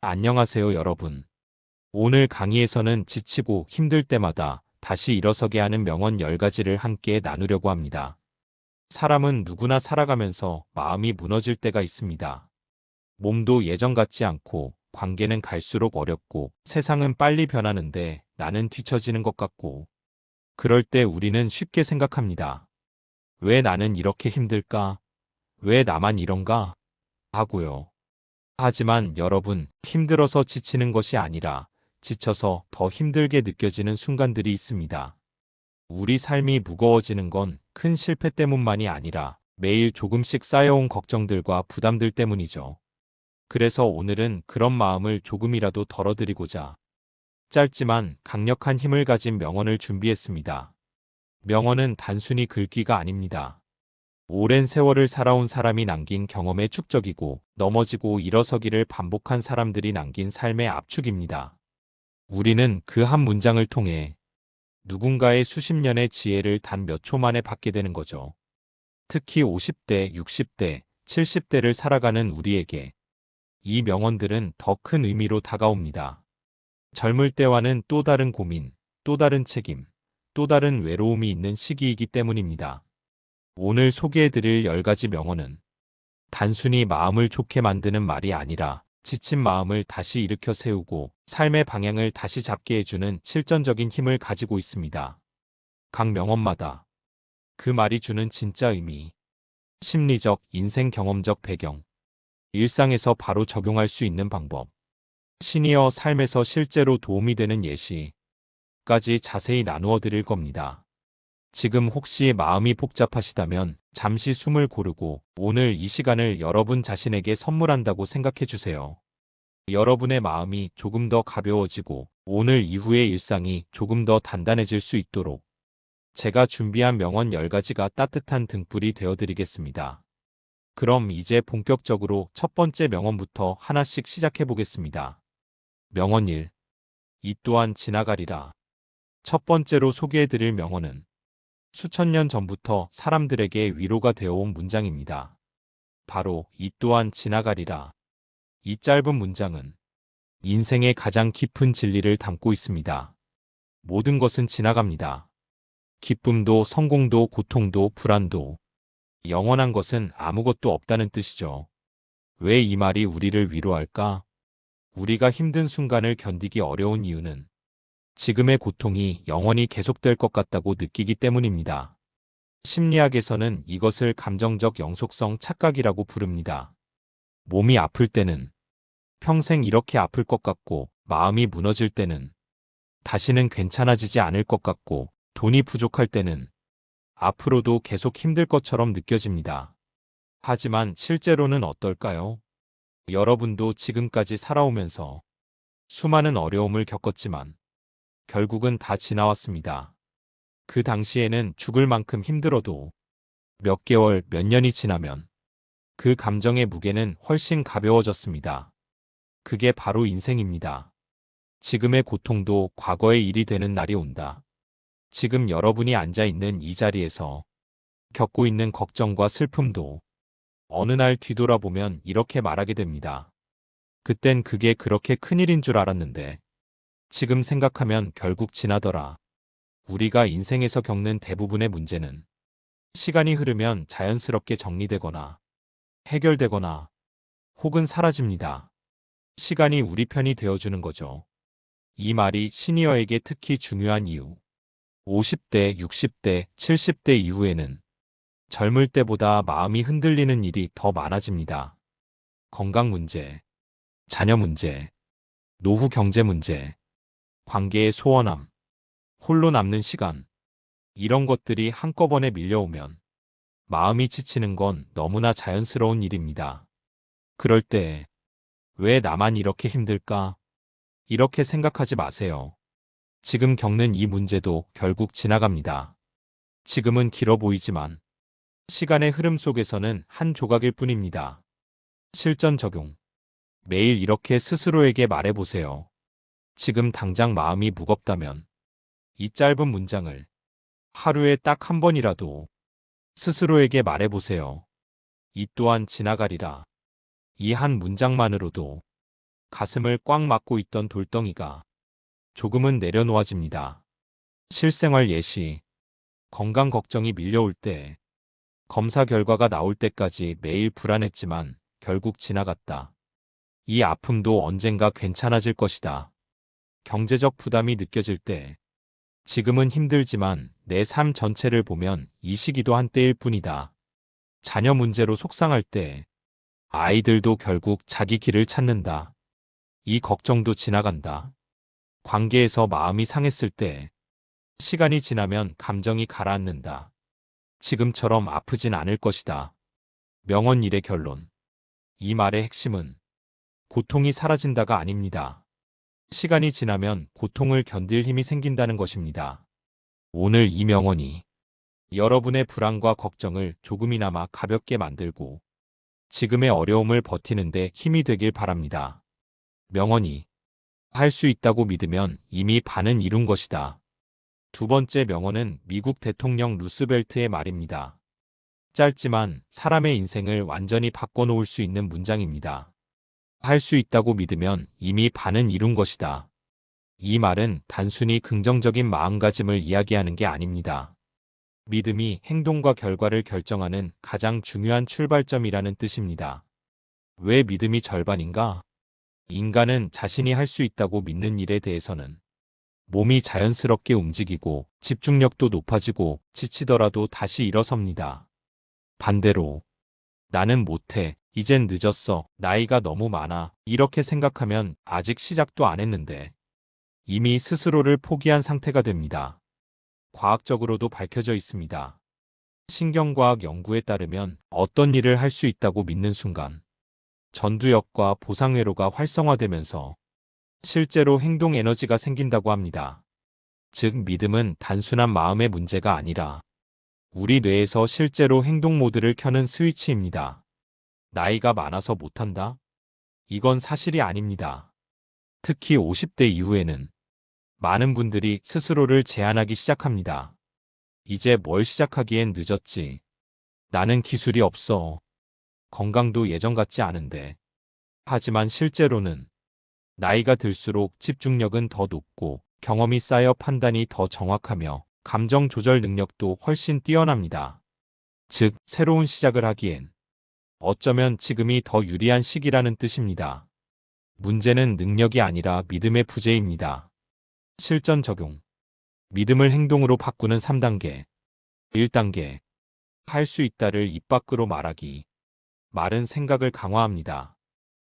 안녕하세요, 여러분. 오늘 강의에서는 지치고 힘들 때마다 다시 일어서게 하는 명언 10가지를 함께 나누려고 합니다. 사람은 누구나 살아가면서 마음이 무너질 때가 있습니다. 몸도 예전 같지 않고, 관계는 갈수록 어렵고, 세상은 빨리 변하는데 나는 뒤처지는 것 같고, 그럴 때 우리는 쉽게 생각합니다. 왜 나는 이렇게 힘들까? 왜 나만 이런가? 하고요. 하지만 여러분, 힘들어서 지치는 것이 아니라 지쳐서 더 힘들게 느껴지는 순간들이 있습니다. 우리 삶이 무거워지는 건 큰 실패 때문만이 아니라 매일 조금씩 쌓여온 걱정들과 부담들 때문이죠. 그래서 오늘은 그런 마음을 조금이라도 덜어드리고자 짧지만 강력한 힘을 가진 명언을 준비했습니다. 명언은 단순히 글귀가 아닙니다. 오랜 세월을 살아온 사람이 남긴 경험의 축적이고 넘어지고 일어서기를 반복한 사람들이 남긴 삶의 압축입니다. 우리는 그 한 문장을 통해 누군가의 수십 년의 지혜를 단 몇 초 만에 받게 되는 거죠. 특히 50대, 60대, 70대를 살아가는 우리에게 이 명언들은 더 큰 의미로 다가옵니다. 젊을 때와는 또 다른 고민, 또 다른 책임, 또 다른 외로움이 있는 시기이기 때문입니다. 오늘 소개해드릴 10가지 명언은 단순히 마음을 좋게 만드는 말이 아니라 지친 마음을 다시 일으켜 세우고 삶의 방향을 다시 잡게 해주는 실전적인 힘을 가지고 있습니다. 각 명언마다 그 말이 주는 진짜 의미, 심리적, 인생 경험적 배경, 일상에서 바로 적용할 수 있는 방법, 시니어 삶에서 실제로 도움이 되는 예시까지 자세히 나누어 드릴 겁니다. 지금 혹시 마음이 복잡하시다면 잠시 숨을 고르고 오늘 이 시간을 여러분 자신에게 선물한다고 생각해 주세요. 여러분의 마음이 조금 더 가벼워지고 오늘 이후의 일상이 조금 더 단단해질 수 있도록 제가 준비한 명언 10가지가 따뜻한 등불이 되어드리겠습니다. 그럼 이제 본격적으로 첫 번째 명언부터 하나씩 시작해 보겠습니다. 명언 1. 이 또한 지나가리라. 첫 번째로 소개해 드릴 명언은 수천 년 전부터 사람들에게 위로가 되어온 문장입니다. 바로 이 또한 지나가리라. 이 짧은 문장은 인생의 가장 깊은 진리를 담고 있습니다. 모든 것은 지나갑니다. 기쁨도 성공도 고통도 불안도. 영원한 것은 아무것도 없다는 뜻이죠. 왜 이 말이 우리를 위로할까? 우리가 힘든 순간을 견디기 어려운 이유는 지금의 고통이 영원히 계속될 것 같다고 느끼기 때문입니다. 심리학에서는 이것을 감정적 영속성 착각이라고 부릅니다. 몸이 아플 때는 평생 이렇게 아플 것 같고, 마음이 무너질 때는 다시는 괜찮아지지 않을 것 같고, 돈이 부족할 때는 앞으로도 계속 힘들 것처럼 느껴집니다. 하지만 실제로는 어떨까요? 여러분도 지금까지 살아오면서 수많은 어려움을 겪었지만 결국은 다 지나왔습니다. 그 당시에는 죽을 만큼 힘들어도 몇 개월, 몇 년이 지나면 그 감정의 무게는 훨씬 가벼워졌습니다. 그게 바로 인생입니다. 지금의 고통도 과거의 일이 되는 날이 온다. 지금 여러분이 앉아 있는 이 자리에서 겪고 있는 걱정과 슬픔도 어느 날 뒤돌아보면 이렇게 말하게 됩니다. 그땐 그게 그렇게 큰일인 줄 알았는데 지금 생각하면 결국 지나더라. 우리가 인생에서 겪는 대부분의 문제는 시간이 흐르면 자연스럽게 정리되거나 해결되거나 혹은 사라집니다. 시간이 우리 편이 되어주는 거죠. 이 말이 시니어에게 특히 중요한 이유. 50대, 60대, 70대 이후에는 젊을 때보다 마음이 흔들리는 일이 더 많아집니다. 건강 문제, 자녀 문제, 노후 경제 문제, 관계의 소원함, 홀로 남는 시간. 이런 것들이 한꺼번에 밀려오면 마음이 지치는 건 너무나 자연스러운 일입니다. 그럴 때 왜 나만 이렇게 힘들까? 이렇게 생각하지 마세요. 지금 겪는 이 문제도 결국 지나갑니다. 지금은 길어 보이지만 시간의 흐름 속에서는 한 조각일 뿐입니다. 실전 적용. 매일 이렇게 스스로에게 말해보세요. 지금 당장 마음이 무겁다면 이 짧은 문장을 하루에 딱 한 번이라도 스스로에게 말해보세요. 이 또한 지나가리라. 이 한 문장만으로도 가슴을 꽉 막고 있던 돌덩이가 조금은 내려놓아집니다. 실생활 예시, 건강 걱정이 밀려올 때, 검사 결과가 나올 때까지 매일 불안했지만 결국 지나갔다. 이 아픔도 언젠가 괜찮아질 것이다. 경제적 부담이 느껴질 때, 지금은 힘들지만 내 삶 전체를 보면 이 시기도 한때일 뿐이다. 자녀 문제로 속상할 때, 아이들도 결국 자기 길을 찾는다. 이 걱정도 지나간다. 관계에서 마음이 상했을 때, 시간이 지나면 감정이 가라앉는다. 지금처럼 아프진 않을 것이다. 명언 일의 결론. 이 말의 핵심은 고통이 사라진다가 아닙니다. 시간이 지나면 고통을 견딜 힘이 생긴다는 것입니다. 오늘 이 명언이 여러분의 불안과 걱정을 조금이나마 가볍게 만들고 지금의 어려움을 버티는데 힘이 되길 바랍니다. 명언이 할 수 있다고 믿으면 이미 반은 이룬 것이다. 두 번째 명언은 미국 대통령 루스벨트의 말입니다. 짧지만 사람의 인생을 완전히 바꿔놓을 수 있는 문장입니다. 할 수 있다고 믿으면 이미 반은 이룬 것이다. 이 말은 단순히 긍정적인 마음가짐을 이야기하는 게 아닙니다. 믿음이 행동과 결과를 결정하는 가장 중요한 출발점이라는 뜻입니다. 왜 믿음이 절반인가? 인간은 자신이 할 수 있다고 믿는 일에 대해서는 몸이 자연스럽게 움직이고 집중력도 높아지고 지치더라도 다시 일어섭니다. 반대로 나는 못해, 이젠 늦었어, 나이가 너무 많아, 이렇게 생각하면 아직 시작도 안 했는데 이미 스스로를 포기한 상태가 됩니다. 과학적으로도 밝혀져 있습니다. 신경과학 연구에 따르면 어떤 일을 할 수 있다고 믿는 순간 전두엽과 보상회로가 활성화되면서 실제로 행동 에너지가 생긴다고 합니다. 즉, 믿음은 단순한 마음의 문제가 아니라 우리 뇌에서 실제로 행동 모드를 켜는 스위치입니다. 나이가 많아서 못한다? 이건 사실이 아닙니다. 특히 50대 이후에는 많은 분들이 스스로를 제한하기 시작합니다. 이제 뭘 시작하기엔 늦었지. 나는 기술이 없어. 건강도 예전 같지 않은데. 하지만 실제로는 나이가 들수록 집중력은 더 높고 경험이 쌓여 판단이 더 정확하며 감정 조절 능력도 훨씬 뛰어납니다. 즉, 새로운 시작을 하기엔 어쩌면 지금이 더 유리한 시기라는 뜻입니다. 문제는 능력이 아니라 믿음의 부재입니다. 실전 적용. 믿음을 행동으로 바꾸는 3단계. 1단계. 할 수 있다를 입 밖으로 말하기. 말은 생각을 강화합니다.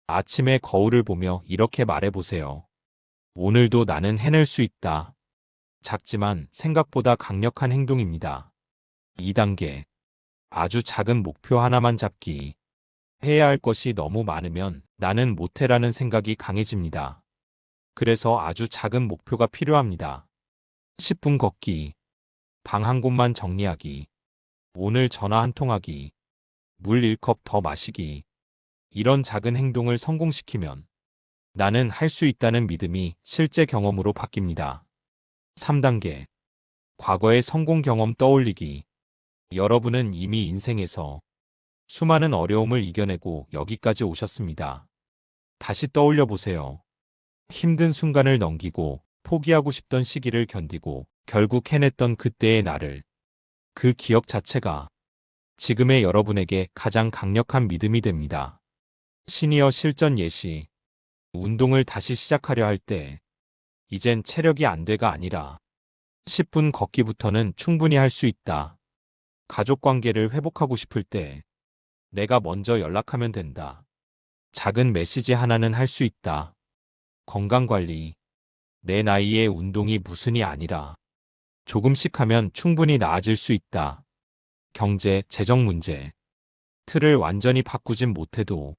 아침에 거울을 보며 이렇게 말해보세요. 오늘도 나는 해낼 수 있다. 작지만 생각보다 강력한 행동입니다. 2단계. 아주 작은 목표 하나만 잡기. 해야 할 것이 너무 많으면 나는 못해라는 생각이 강해집니다. 그래서 아주 작은 목표가 필요합니다. 10분 걷기. 방 한 곳만 정리하기. 오늘 전화 한 통 하기. 물 1컵 더 마시기. 이런 작은 행동을 성공시키면 나는 할 수 있다는 믿음이 실제 경험으로 바뀝니다. 3단계. 과거의 성공 경험 떠올리기. 여러분은 이미 인생에서 수많은 어려움을 이겨내고 여기까지 오셨습니다. 다시 떠올려 보세요. 힘든 순간을 넘기고 포기하고 싶던 시기를 견디고 결국 해냈던 그때의 나를. 그 기억 자체가 지금의 여러분에게 가장 강력한 믿음이 됩니다. 시니어 실전 예시. 운동을 다시 시작하려 할 때, 이젠 체력이 안 돼가 아니라 10분 걷기부터는 충분히 할 수 있다. 가족 관계를 회복하고 싶을 때, 내가 먼저 연락하면 된다. 작은 메시지 하나는 할 수 있다. 건강관리. 내 나이에 운동이 무슨이 아니라 조금씩 하면 충분히 나아질 수 있다. 경제, 재정 문제. 틀을 완전히 바꾸진 못해도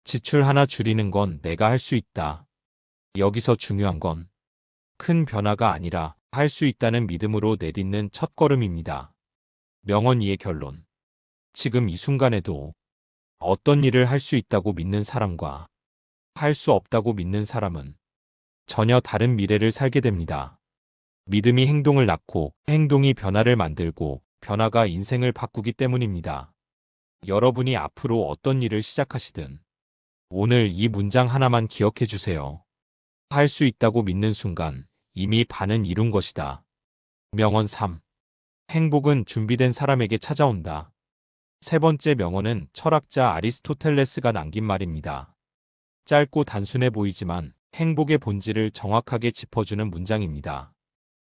지출 하나 줄이는 건 내가 할 수 있다. 여기서 중요한 건 큰 변화가 아니라 할 수 있다는 믿음으로 내딛는 첫걸음입니다. 명언 2의 결론. 지금 이 순간에도 어떤 일을 할 수 있다고 믿는 사람과 할 수 없다고 믿는 사람은 전혀 다른 미래를 살게 됩니다. 믿음이 행동을 낳고 행동이 변화를 만들고 변화가 인생을 바꾸기 때문입니다. 여러분이 앞으로 어떤 일을 시작하시든 오늘 이 문장 하나만 기억해 주세요. 할 수 있다고 믿는 순간 이미 반은 이룬 것이다. 명언 3. 행복은 준비된 사람에게 찾아온다. 세 번째 명언은 철학자 아리스토텔레스가 남긴 말입니다. 짧고 단순해 보이지만 행복의 본질을 정확하게 짚어주는 문장입니다.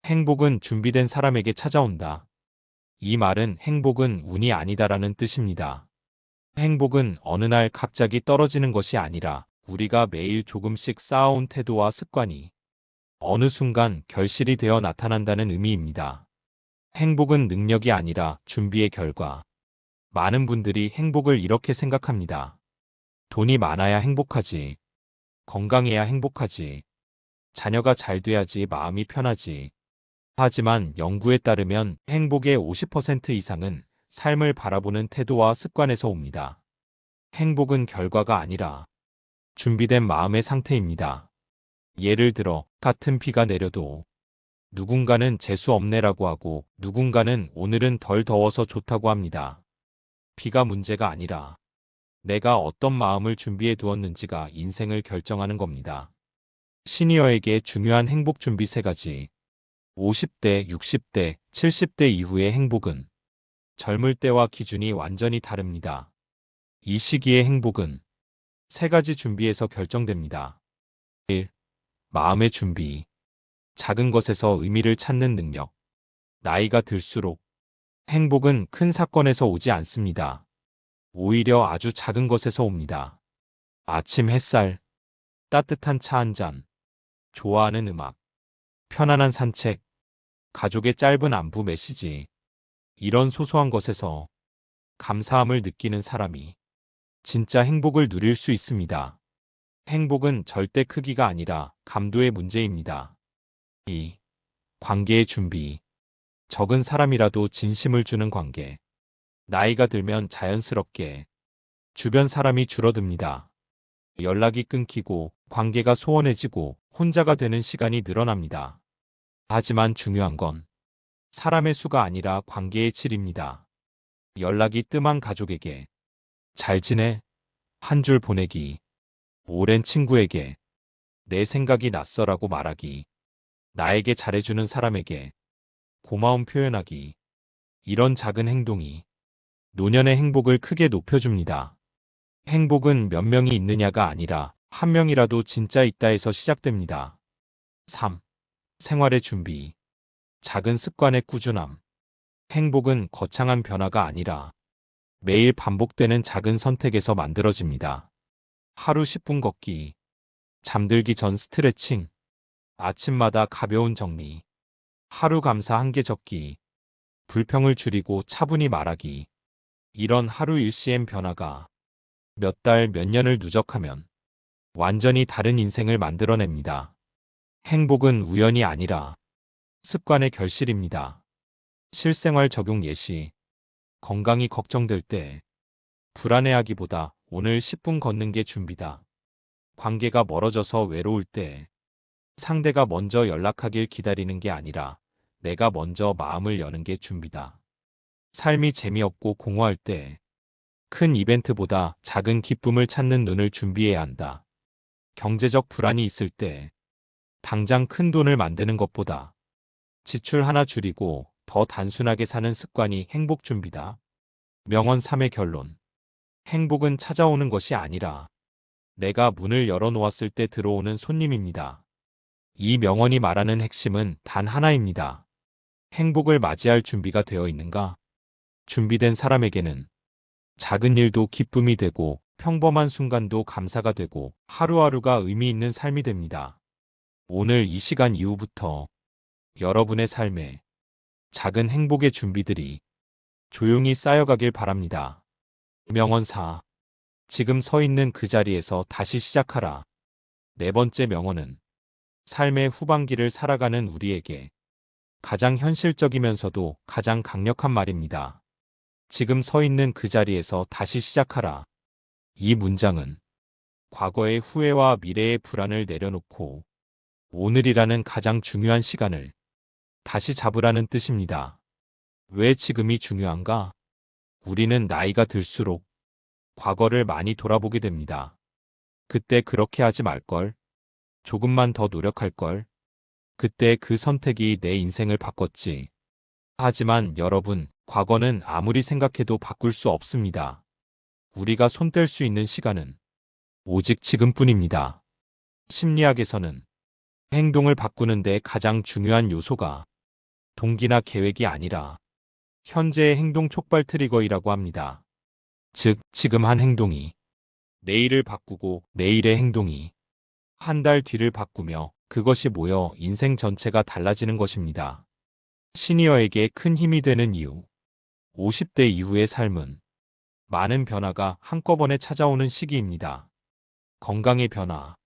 행복은 준비된 사람에게 찾아온다. 이 말은 행복은 운이 아니다라는 뜻입니다. 행복은 어느 날 갑자기 떨어지는 것이 아니라 우리가 매일 조금씩 쌓아온 태도와 습관이 어느 순간 결실이 되어 나타난다는 의미입니다. 행복은 능력이 아니라 준비의 결과. 많은 분들이 행복을 이렇게 생각합니다. 돈이 많아야 행복하지. 건강해야 행복하지. 자녀가 잘 돼야지 마음이 편하지. 하지만 연구에 따르면 행복의 50% 이상은 삶을 바라보는 태도와 습관에서 옵니다. 행복은 결과가 아니라 준비된 마음의 상태입니다. 예를 들어 같은 비가 내려도 누군가는 재수 없네라고 하고 누군가는 오늘은 덜 더워서 좋다고 합니다. 비가 문제가 아니라 내가 어떤 마음을 준비해 두었는지가 인생을 결정하는 겁니다. 시니어에게 중요한 행복 준비 3가지. 50대, 60대, 70대 이후의 행복은 젊을 때와 기준이 완전히 다릅니다. 이 시기의 행복은 3가지 준비에서 결정됩니다. 1. 마음의 준비. 작은 것에서 의미를 찾는 능력. 나이가 들수록 행복은 큰 사건에서 오지 않습니다. 오히려 아주 작은 것에서 옵니다. 아침 햇살, 따뜻한 차 한 잔, 좋아하는 음악, 편안한 산책, 가족의 짧은 안부 메시지. 이런 소소한 것에서 감사함을 느끼는 사람이 진짜 행복을 누릴 수 있습니다. 행복은 절대 크기가 아니라 감도의 문제입니다. 2. 관계의 준비. 적은 사람이라도 진심을 주는 관계. 나이가 들면 자연스럽게 주변 사람이 줄어듭니다. 연락이 끊기고 관계가 소원해지고 혼자가 되는 시간이 늘어납니다. 하지만 중요한 건 사람의 수가 아니라 관계의 질입니다. 연락이 뜸한 가족에게 잘 지내? 한 줄 보내기. 오랜 친구에게 내 생각이 났어라고 말하기. 나에게 잘해주는 사람에게 고마움 표현하기. 이런 작은 행동이 노년의 행복을 크게 높여줍니다. 행복은 몇 명이 있느냐가 아니라 한 명이라도 진짜 있다에서 시작됩니다. 3. 생활의 준비. 작은 습관의 꾸준함. 행복은 거창한 변화가 아니라 매일 반복되는 작은 선택에서 만들어집니다. 하루 10분 걷기. 잠들기 전 스트레칭. 아침마다 가벼운 정리. 하루 감사 1개 적기. 불평을 줄이고 차분히 말하기. 이런 하루 일시의 변화가 몇 달, 몇 년을 누적하면 완전히 다른 인생을 만들어냅니다. 행복은 우연이 아니라 습관의 결실입니다. 실생활 적용 예시. 건강이 걱정될 때 불안해하기보다 오늘 10분 걷는 게 준비다. 관계가 멀어져서 외로울 때 상대가 먼저 연락하길 기다리는 게 아니라 내가 먼저 마음을 여는 게 준비다. 삶이 재미없고 공허할 때 큰 이벤트보다 작은 기쁨을 찾는 눈을 준비해야 한다. 경제적 불안이 있을 때 당장 큰 돈을 만드는 것보다 지출 하나 줄이고 더 단순하게 사는 습관이 행복 준비다. 명언 3의 결론. 행복은 찾아오는 것이 아니라 내가 문을 열어놓았을 때 들어오는 손님입니다. 이 명언이 말하는 핵심은 단 하나입니다. 행복을 맞이할 준비가 되어 있는가? 준비된 사람에게는 작은 일도 기쁨이 되고 평범한 순간도 감사가 되고 하루하루가 의미 있는 삶이 됩니다. 오늘 이 시간 이후부터 여러분의 삶에 작은 행복의 준비들이 조용히 쌓여가길 바랍니다. 명언 4. 지금 서 있는 그 자리에서 다시 시작하라. 4번째 명언은 삶의 후반기를 살아가는 우리에게 가장 현실적이면서도 가장 강력한 말입니다. 지금 서 있는 그 자리에서 다시 시작하라. 이 문장은 과거의 후회와 미래의 불안을 내려놓고 오늘이라는 가장 중요한 시간을 다시 잡으라는 뜻입니다. 왜 지금이 중요한가? 우리는 나이가 들수록 과거를 많이 돌아보게 됩니다. 그때 그렇게 하지 말걸. 조금만 더 노력할걸. 그때 그 선택이 내 인생을 바꿨지. 하지만 여러분, 과거는 아무리 생각해도 바꿀 수 없습니다. 우리가 손뗄 수 있는 시간은 오직 지금뿐입니다. 심리학에서는 행동을 바꾸는데 가장 중요한 요소가 동기나 계획이 아니라 현재의 행동 촉발 트리거이라고 합니다. 즉, 지금 한 행동이 내일을 바꾸고 내일의 행동이 한 달 뒤를 바꾸며 그것이 모여 인생 전체가 달라지는 것입니다. 시니어에게 큰 힘이 되는 이유. 50대 이후의 삶은 많은 변화가 한꺼번에 찾아오는 시기입니다. 건강의 변화,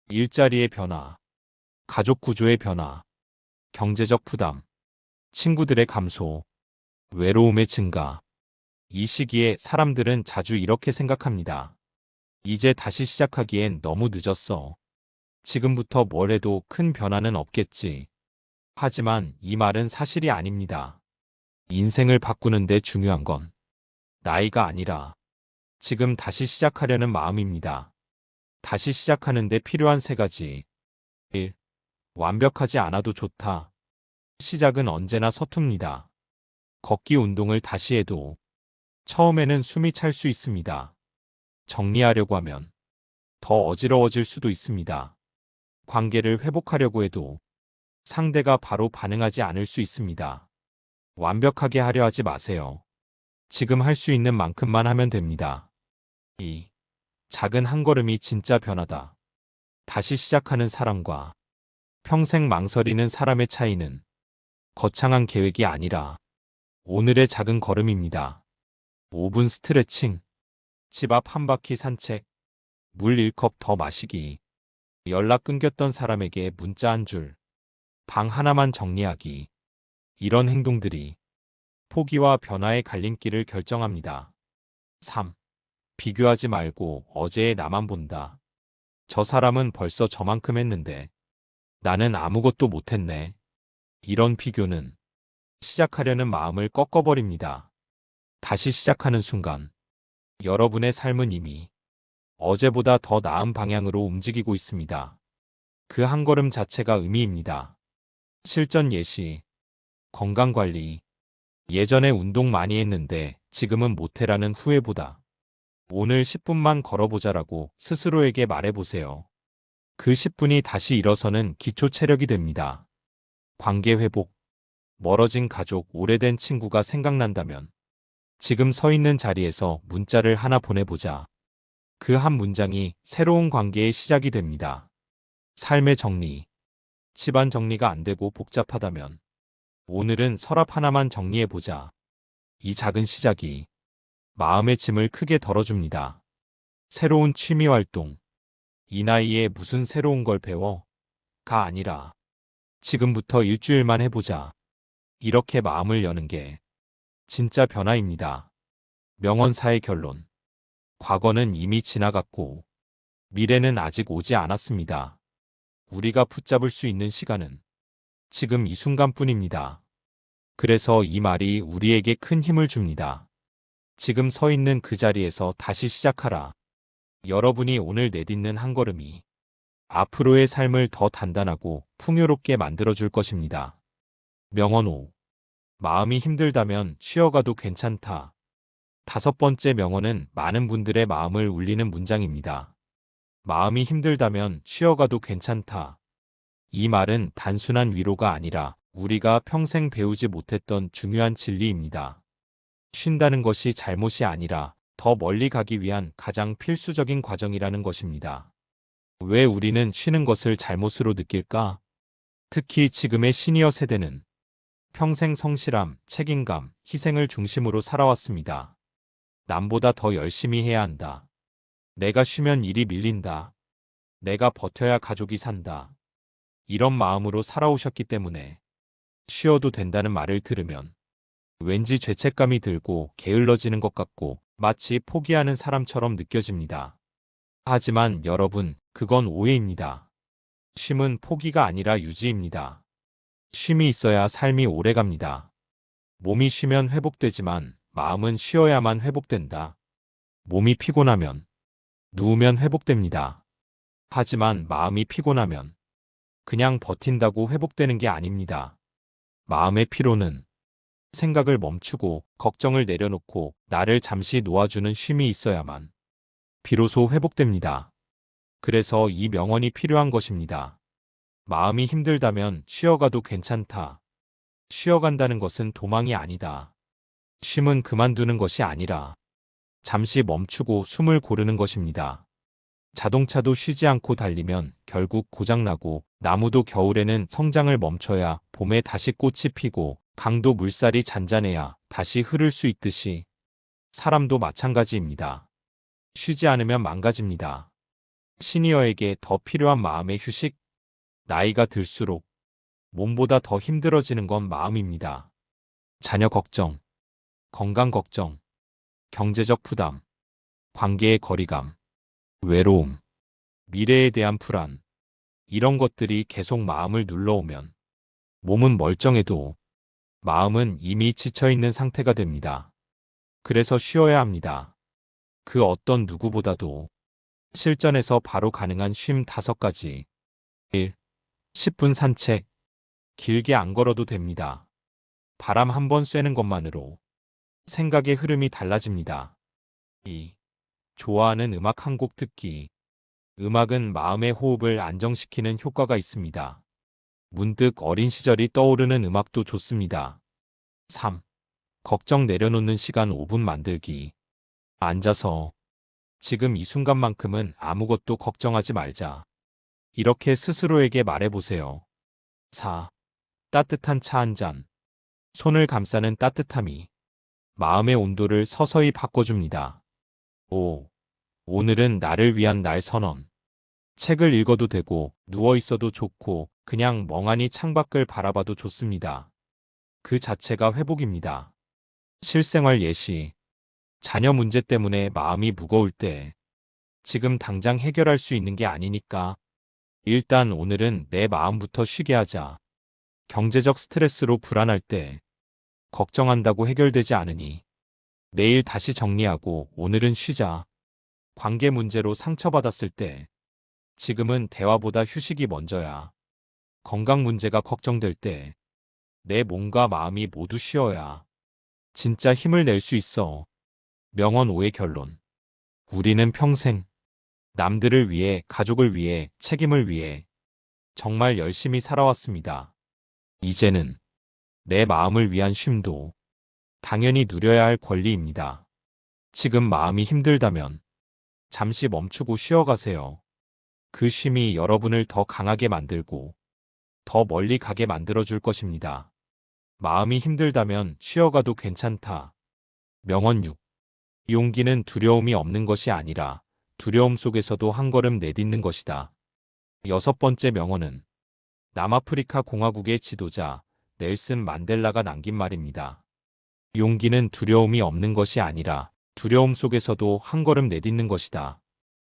일자리의 변화, 가족 구조의 변화, 경제적 부담, 친구들의 감소, 외로움의 증가. 이 시기에 사람들은 자주 이렇게 생각합니다. 이제 다시 시작하기엔 너무 늦었어. 지금부터 뭘 해도 큰 변화는 없겠지. 하지만 이 말은 사실이 아닙니다. 인생을 바꾸는데 중요한 건 나이가 아니라 지금 다시 시작하려는 마음입니다. 다시 시작하는데 필요한 세 가지. 1. 완벽하지 않아도 좋다. 시작은 언제나 서툽니다. 걷기 운동을 다시 해도 처음에는 숨이 찰 수 있습니다. 정리하려고 하면 더 어지러워질 수도 있습니다. 관계를 회복하려고 해도 상대가 바로 반응하지 않을 수 있습니다. 완벽하게 하려 하지 마세요. 지금 할 수 있는 만큼만 하면 됩니다. 2. 작은 한 걸음이 진짜 변화다. 다시 시작하는 사람과 평생 망설이는 사람의 차이는 거창한 계획이 아니라 오늘의 작은 걸음입니다. 5분 스트레칭, 집 앞 한 바퀴 산책, 물 1컵 더 마시기, 연락 끊겼던 사람에게 문자 한 줄, 방 하나만 정리하기. 이런 행동들이 포기와 변화의 갈림길을 결정합니다. 3. 비교하지 말고 어제의 나만 본다. 저 사람은 벌써 저만큼 했는데 나는 아무것도 못했네. 이런 비교는 시작하려는 마음을 꺾어버립니다. 다시 시작하는 순간 여러분의 삶은 이미 어제보다 더 나은 방향으로 움직이고 있습니다. 그 한 걸음 자체가 의미입니다. 실전 예시, 건강관리. 예전에 운동 많이 했는데 지금은 못해라는 후회보다 오늘 10분만 걸어보자라고 스스로에게 말해보세요. 그 10분이 다시 일어서는 기초 체력이 됩니다. 관계 회복, 멀어진 가족, 오래된 친구가 생각난다면 지금 서 있는 자리에서 문자를 하나 보내보자. 그 한 문장이 새로운 관계의 시작이 됩니다. 삶의 정리, 집안 정리가 안 되고 복잡하다면 오늘은 서랍 하나만 정리해보자. 이 작은 시작이 마음의 짐을 크게 덜어줍니다. 새로운 취미 활동. 이 나이에 무슨 새로운 걸 배워? 가 아니라 지금부터 일주일만 해보자. 이렇게 마음을 여는 게 진짜 변화입니다. 명언사의 결론. 과거는 이미 지나갔고 미래는 아직 오지 않았습니다. 우리가 붙잡을 수 있는 시간은 지금 이 순간뿐입니다. 그래서 이 말이 우리에게 큰 힘을 줍니다. 지금 서 있는 그 자리에서 다시 시작하라. 여러분이 오늘 내딛는 한 걸음이 앞으로의 삶을 더 단단하고 풍요롭게 만들어줄 것입니다. 명언 5. 마음이 힘들다면 쉬어가도 괜찮다. 5번째 명언은 많은 분들의 마음을 울리는 문장입니다. 마음이 힘들다면 쉬어가도 괜찮다. 이 말은 단순한 위로가 아니라 우리가 평생 배우지 못했던 중요한 진리입니다. 쉰다는 것이 잘못이 아니라 더 멀리 가기 위한 가장 필수적인 과정이라는 것입니다. 왜 우리는 쉬는 것을 잘못으로 느낄까? 특히 지금의 시니어 세대는 평생 성실함, 책임감, 희생을 중심으로 살아왔습니다. 남보다 더 열심히 해야 한다. 내가 쉬면 일이 밀린다. 내가 버텨야 가족이 산다. 이런 마음으로 살아오셨기 때문에 쉬어도 된다는 말을 들으면 왠지 죄책감이 들고 게을러지는 것 같고 마치 포기하는 사람처럼 느껴집니다. 하지만 여러분, 그건 오해입니다. 쉼은 포기가 아니라 유지입니다. 쉼이 있어야 삶이 오래갑니다. 몸이 쉬면 회복되지만 마음은 쉬어야만 회복된다. 몸이 피곤하면 누우면 회복됩니다. 하지만 마음이 피곤하면 그냥 버틴다고 회복되는 게 아닙니다. 마음의 피로는 생각을 멈추고 걱정을 내려놓고 나를 잠시 놓아주는 쉼이 있어야만 비로소 회복됩니다. 그래서 이 명언이 필요한 것입니다. 마음이 힘들다면 쉬어가도 괜찮다. 쉬어간다는 것은 도망이 아니다. 쉼은 그만두는 것이 아니라 잠시 멈추고 숨을 고르는 것입니다. 자동차도 쉬지 않고 달리면 결국 고장나고 나무도 겨울에는 성장을 멈춰야 봄에 다시 꽃이 피고 강도 물살이 잔잔해야 다시 흐를 수 있듯이 사람도 마찬가지입니다. 쉬지 않으면 망가집니다. 시니어에게 더 필요한 마음의 휴식, 나이가 들수록 몸보다 더 힘들어지는 건 마음입니다. 자녀 걱정, 건강 걱정, 경제적 부담, 관계의 거리감, 외로움, 미래에 대한 불안, 이런 것들이 계속 마음을 눌러오면 몸은 멀쩡해도 마음은 이미 지쳐있는 상태가 됩니다. 그래서 쉬어야 합니다. 그 어떤 누구보다도 실전에서 바로 가능한 쉼 5가지. 1. 10분 산책. 길게 안 걸어도 됩니다. 바람 한 번 쐬는 것만으로 생각의 흐름이 달라집니다. 2. 좋아하는 음악 한 곡 듣기. 음악은 마음의 호흡을 안정시키는 효과가 있습니다. 문득 어린 시절이 떠오르는 음악도 좋습니다. 3. 걱정 내려놓는 시간 5분 만들기. 앉아서 지금 이 순간만큼은 아무것도 걱정하지 말자. 이렇게 스스로에게 말해보세요. 4. 따뜻한 차 한 잔. 손을 감싸는 따뜻함이 마음의 온도를 서서히 바꿔줍니다. 5. 오늘은 나를 위한 날 선언. 책을 읽어도 되고 누워 있어도 좋고 그냥 멍하니 창밖을 바라봐도 좋습니다. 그 자체가 회복입니다. 실생활 예시. 자녀 문제 때문에 마음이 무거울 때 지금 당장 해결할 수 있는 게 아니니까 일단 오늘은 내 마음부터 쉬게 하자. 경제적 스트레스로 불안할 때 걱정한다고 해결되지 않으니 내일 다시 정리하고 오늘은 쉬자. 관계 문제로 상처받았을 때 지금은 대화보다 휴식이 먼저야. 건강 문제가 걱정될 때 내 몸과 마음이 모두 쉬어야 진짜 힘을 낼 수 있어. 명언 5의 결론. 우리는 평생 남들을 위해, 가족을 위해, 책임을 위해 정말 열심히 살아왔습니다. 이제는 내 마음을 위한 쉼도 당연히 누려야 할 권리입니다. 지금 마음이 힘들다면 잠시 멈추고 쉬어가세요. 그 쉼이 여러분을 더 강하게 만들고 더 멀리 가게 만들어줄 것입니다. 마음이 힘들다면 쉬어가도 괜찮다. 명언 6. 용기는 두려움이 없는 것이 아니라 두려움 속에서도 한 걸음 내딛는 것이다. 6번째 명언은 남아프리카 공화국의 지도자 넬슨 만델라가 남긴 말입니다. 용기는 두려움이 없는 것이 아니라 두려움 속에서도 한 걸음 내딛는 것이다.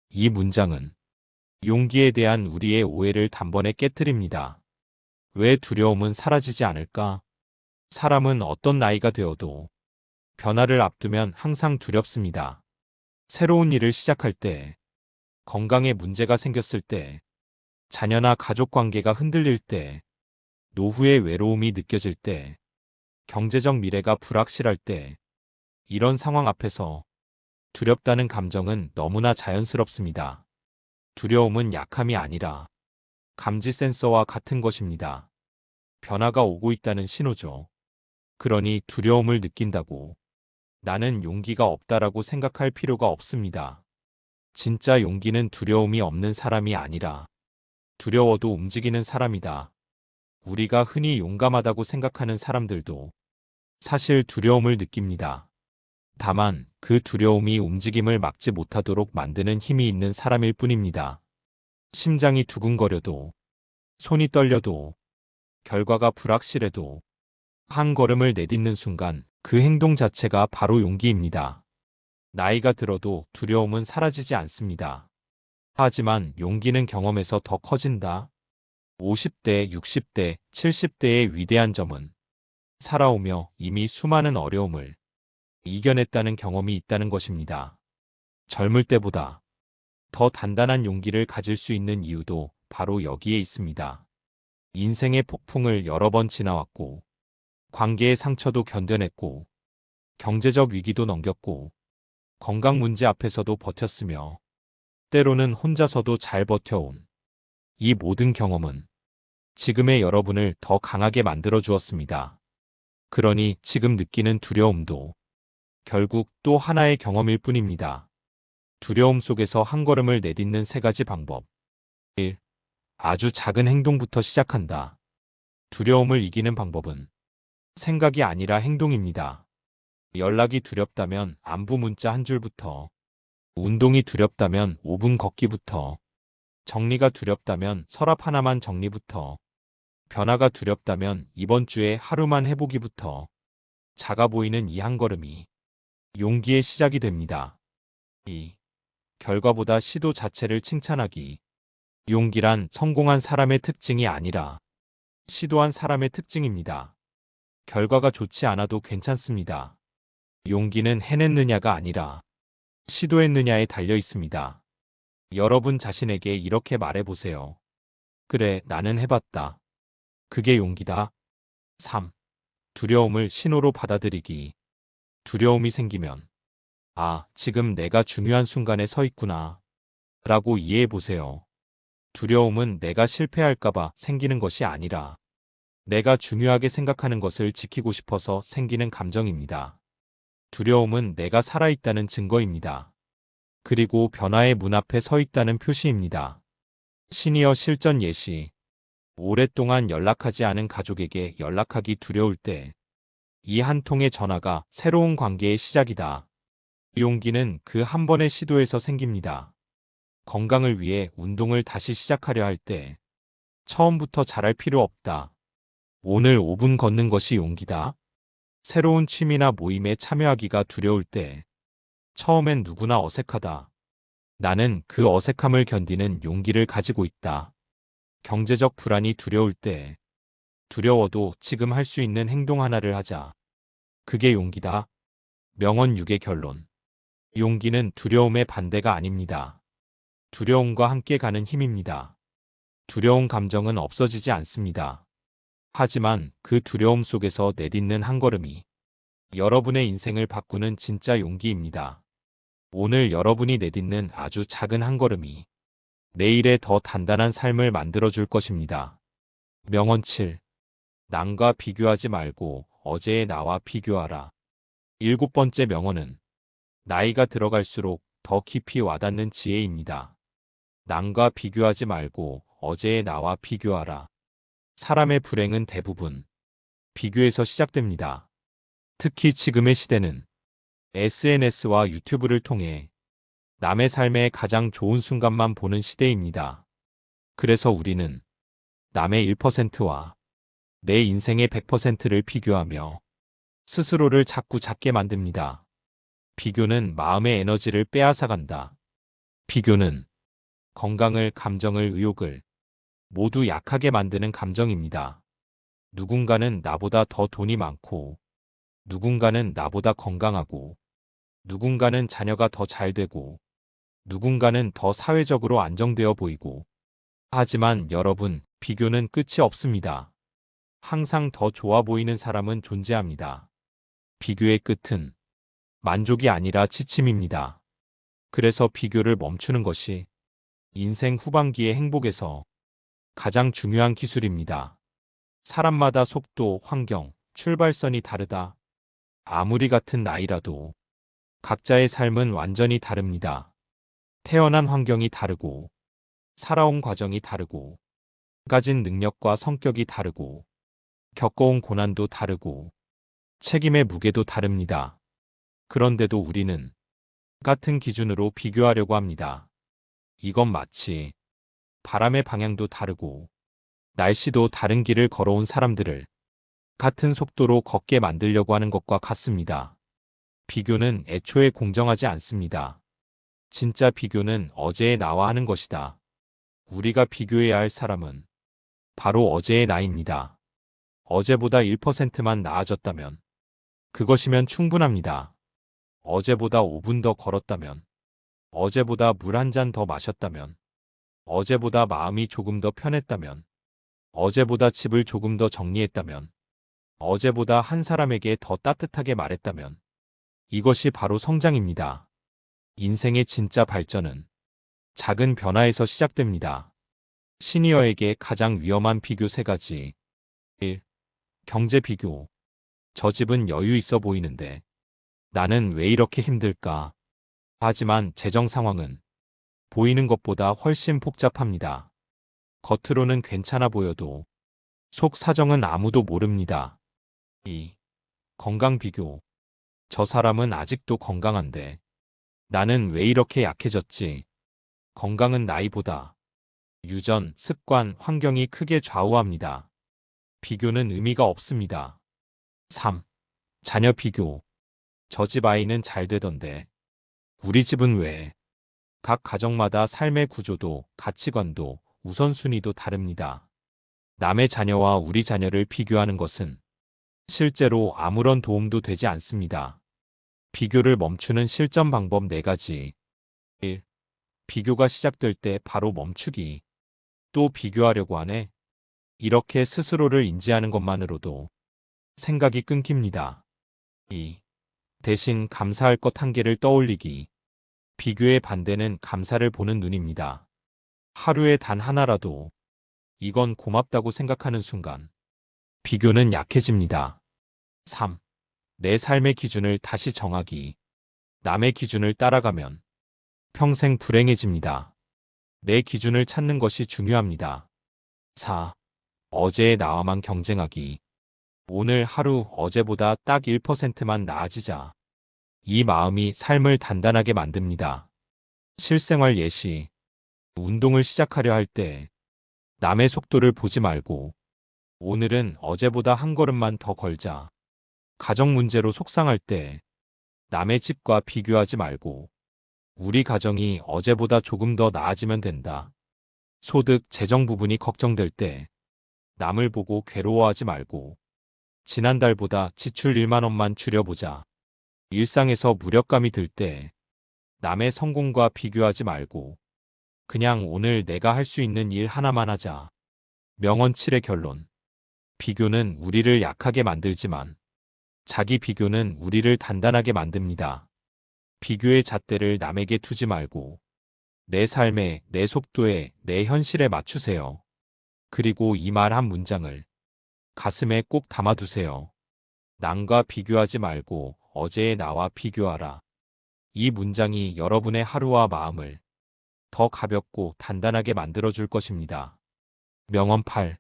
이 문장은 용기에 대한 우리의 오해를 단번에 깨트립니다. 왜 두려움은 사라지지 않을까? 사람은 어떤 나이가 되어도 변화를 앞두면 항상 두렵습니다. 새로운 일을 시작할 때, 건강에 문제가 생겼을 때, 자녀나 가족 관계가 흔들릴 때, 노후의 외로움이 느껴질 때, 경제적 미래가 불확실할 때, 이런 상황 앞에서 두렵다는 감정은 너무나 자연스럽습니다. 두려움은 약함이 아니라 감지 센서와 같은 것입니다. 변화가 오고 있다는 신호죠. 그러니 두려움을 느낀다고 나는 용기가 없다라고 생각할 필요가 없습니다. 진짜 용기는 두려움이 없는 사람이 아니라 두려워도 움직이는 사람이다. 우리가 흔히 용감하다고 생각하는 사람들도 사실 두려움을 느낍니다. 다만 그 두려움이 움직임을 막지 못하도록 만드는 힘이 있는 사람일 뿐입니다. 심장이 두근거려도, 손이 떨려도, 결과가 불확실해도 한 걸음을 내딛는 순간 그 행동 자체가 바로 용기입니다. 나이가 들어도 두려움은 사라지지 않습니다. 하지만 용기는 경험에서 더 커진다. 50대, 60대, 70대의 위대한 점은 살아오며 이미 수많은 어려움을 이겨냈다는 경험이 있다는 것입니다. 젊을 때보다 더 단단한 용기를 가질 수 있는 이유도 바로 여기에 있습니다. 인생의 폭풍을 여러 번 지나왔고, 관계의 상처도 견뎌냈고, 경제적 위기도 넘겼고, 건강 문제 앞에서도 버텼으며, 때로는 혼자서도 잘 버텨온 이 모든 경험은 지금의 여러분을 더 강하게 만들어 주었습니다. 그러니 지금 느끼는 두려움도 결국 또 하나의 경험일 뿐입니다. 두려움 속에서 한 걸음을 내딛는 세 가지 방법. 1. 아주 작은 행동부터 시작한다. 두려움을 이기는 방법은 생각이 아니라 행동입니다. 연락이 두렵다면 안부 문자 한 줄부터, 운동이 두렵다면 5분 걷기부터, 정리가 두렵다면 서랍 하나만 정리부터, 변화가 두렵다면 이번 주에 하루만 해보기부터, 작아 보이는 이 한 걸음이 용기의 시작이 됩니다. 2. 결과보다 시도 자체를 칭찬하기. 용기란 성공한 사람의 특징이 아니라 시도한 사람의 특징입니다. 결과가 좋지 않아도 괜찮습니다. 용기는 해냈느냐가 아니라 시도했느냐에 달려 있습니다. 여러분 자신에게 이렇게 말해보세요. 그래, 나는 해봤다. 그게 용기다. 3. 두려움을 신호로 받아들이기. 두려움이 생기면, 아, 지금 내가 중요한 순간에 서 있구나, 라고 이해해보세요. 두려움은 내가 실패할까봐 생기는 것이 아니라 내가 중요하게 생각하는 것을 지키고 싶어서 생기는 감정입니다. 두려움은 내가 살아있다는 증거입니다. 그리고 변화의 문 앞에 서 있다는 표시입니다. 시니어 실전 예시. 오랫동안 연락하지 않은 가족에게 연락하기 두려울 때, 이 한 통의 전화가 새로운 관계의 시작이다. 용기는 그 한 번의 시도에서 생깁니다. 건강을 위해 운동을 다시 시작하려 할 때, 처음부터 잘할 필요 없다. 오늘 5분 걷는 것이 용기다. 새로운 취미나 모임에 참여하기가 두려울 때, 처음엔 누구나 어색하다. 나는 그 어색함을 견디는 용기를 가지고 있다. 경제적 불안이 두려울 때, 두려워도 지금 할 수 있는 행동 하나를 하자. 그게 용기다. 명언 6의 결론. 용기는 두려움의 반대가 아닙니다. 두려움과 함께 가는 힘입니다. 두려운 감정은 없어지지 않습니다. 하지만 그 두려움 속에서 내딛는 한 걸음이 여러분의 인생을 바꾸는 진짜 용기입니다. 오늘 여러분이 내딛는 아주 작은 한 걸음이 내일의 더 단단한 삶을 만들어줄 것입니다. 명언 7. 남과 비교하지 말고 어제의 나와 비교하라. 7번째 명언은 나이가 들어갈수록 더 깊이 와닿는 지혜입니다. 남과 비교하지 말고 어제의 나와 비교하라. 사람의 불행은 대부분 비교에서 시작됩니다. 특히 지금의 시대는 SNS와 유튜브를 통해 남의 삶의 가장 좋은 순간만 보는 시대입니다. 그래서 우리는 남의 1%와 내 인생의 100%를 비교하며 스스로를 자꾸 작게 만듭니다. 비교는 마음의 에너지를 빼앗아간다. 비교는 건강을, 감정을, 의욕을 모두 약하게 만드는 감정입니다. 누군가는 나보다 더 돈이 많고, 누군가는 나보다 건강하고, 누군가는 자녀가 더 잘 되고, 누군가는 더 사회적으로 안정되어 보이고. 하지만 여러분, 비교는 끝이 없습니다. 항상 더 좋아 보이는 사람은 존재합니다. 비교의 끝은 만족이 아니라 지침입니다. 그래서 비교를 멈추는 것이 인생 후반기의 행복에서 가장 중요한 기술입니다. 사람마다 속도, 환경, 출발선이 다르다. 아무리 같은 나이라도 각자의 삶은 완전히 다릅니다. 태어난 환경이 다르고, 살아온 과정이 다르고, 가진 능력과 성격이 다르고, 겪어온 고난도 다르고, 책임의 무게도 다릅니다. 그런데도 우리는 같은 기준으로 비교하려고 합니다. 이건 마치 바람의 방향도 다르고 날씨도 다른 길을 걸어온 사람들을 같은 속도로 걷게 만들려고 하는 것과 같습니다. 비교는 애초에 공정하지 않습니다. 진짜 비교는 어제의 나와 하는 것이다. 우리가 비교해야 할 사람은 바로 어제의 나입니다. 어제보다 1%만 나아졌다면 그것이면 충분합니다. 어제보다 5분 더 걸었다면, 어제보다 물 한 잔 더 마셨다면, 어제보다 마음이 조금 더 편했다면, 어제보다 집을 조금 더 정리했다면, 어제보다 한 사람에게 더 따뜻하게 말했다면, 이것이 바로 성장입니다. 인생의 진짜 발전은 작은 변화에서 시작됩니다. 시니어에게 가장 위험한 비교 3가지. 1. 경제 비교. 저 집은 여유 있어 보이는데 나는 왜 이렇게 힘들까? 하지만 재정 상황은 보이는 것보다 훨씬 복잡합니다. 겉으로는 괜찮아 보여도 속 사정은 아무도 모릅니다. 2. 건강 비교. 저 사람은 아직도 건강한데 나는 왜 이렇게 약해졌지? 건강은 나이보다 유전, 습관, 환경이 크게 좌우합니다. 비교는 의미가 없습니다. 3. 자녀 비교. 저 집 아이는 잘 되던데 우리 집은 왜? 각 가정마다 삶의 구조도 가치관도 우선순위도 다릅니다. 남의 자녀와 우리 자녀를 비교하는 것은 실제로 아무런 도움도 되지 않습니다. 비교를 멈추는 실전 방법 4가지. 1. 비교가 시작될 때 바로 멈추기. 또 비교하려고 하네. 이렇게 스스로를 인지하는 것만으로도 생각이 끊깁니다. 2. 대신 감사할 것 1개를 떠올리기. 비교의 반대는 감사를 보는 눈입니다. 하루에 단 하나라도 이건 고맙다고 생각하는 순간 비교는 약해집니다. 3. 내 삶의 기준을 다시 정하기. 남의 기준을 따라가면 평생 불행해집니다. 내 기준을 찾는 것이 중요합니다. 4. 어제의 나와만 경쟁하기. 오늘 하루 어제보다 딱 1%만 나아지자. 이 마음이 삶을 단단하게 만듭니다. 실생활 예시. 운동을 시작하려 할 때 남의 속도를 보지 말고 오늘은 어제보다 한 걸음만 더 걸자. 가정 문제로 속상할 때 남의 집과 비교하지 말고 우리 가정이 어제보다 조금 더 나아지면 된다. 소득, 재정 부분이 걱정될 때 남을 보고 괴로워하지 말고 지난달보다 지출 1만 원만 줄여보자. 일상에서 무력감이 들 때 남의 성공과 비교하지 말고 그냥 오늘 내가 할 수 있는 일 하나만 하자. 명언 7의 결론. 비교는 우리를 약하게 만들지만 자기 비교는 우리를 단단하게 만듭니다. 비교의 잣대를 남에게 두지 말고 내 삶에, 내 속도에, 내 현실에 맞추세요. 그리고 이 말 한 문장을 가슴에 꼭 담아두세요. 남과 비교하지 말고 어제의 나와 비교하라. 이 문장이 여러분의 하루와 마음을 더 가볍고 단단하게 만들어줄 것입니다. 명언 8.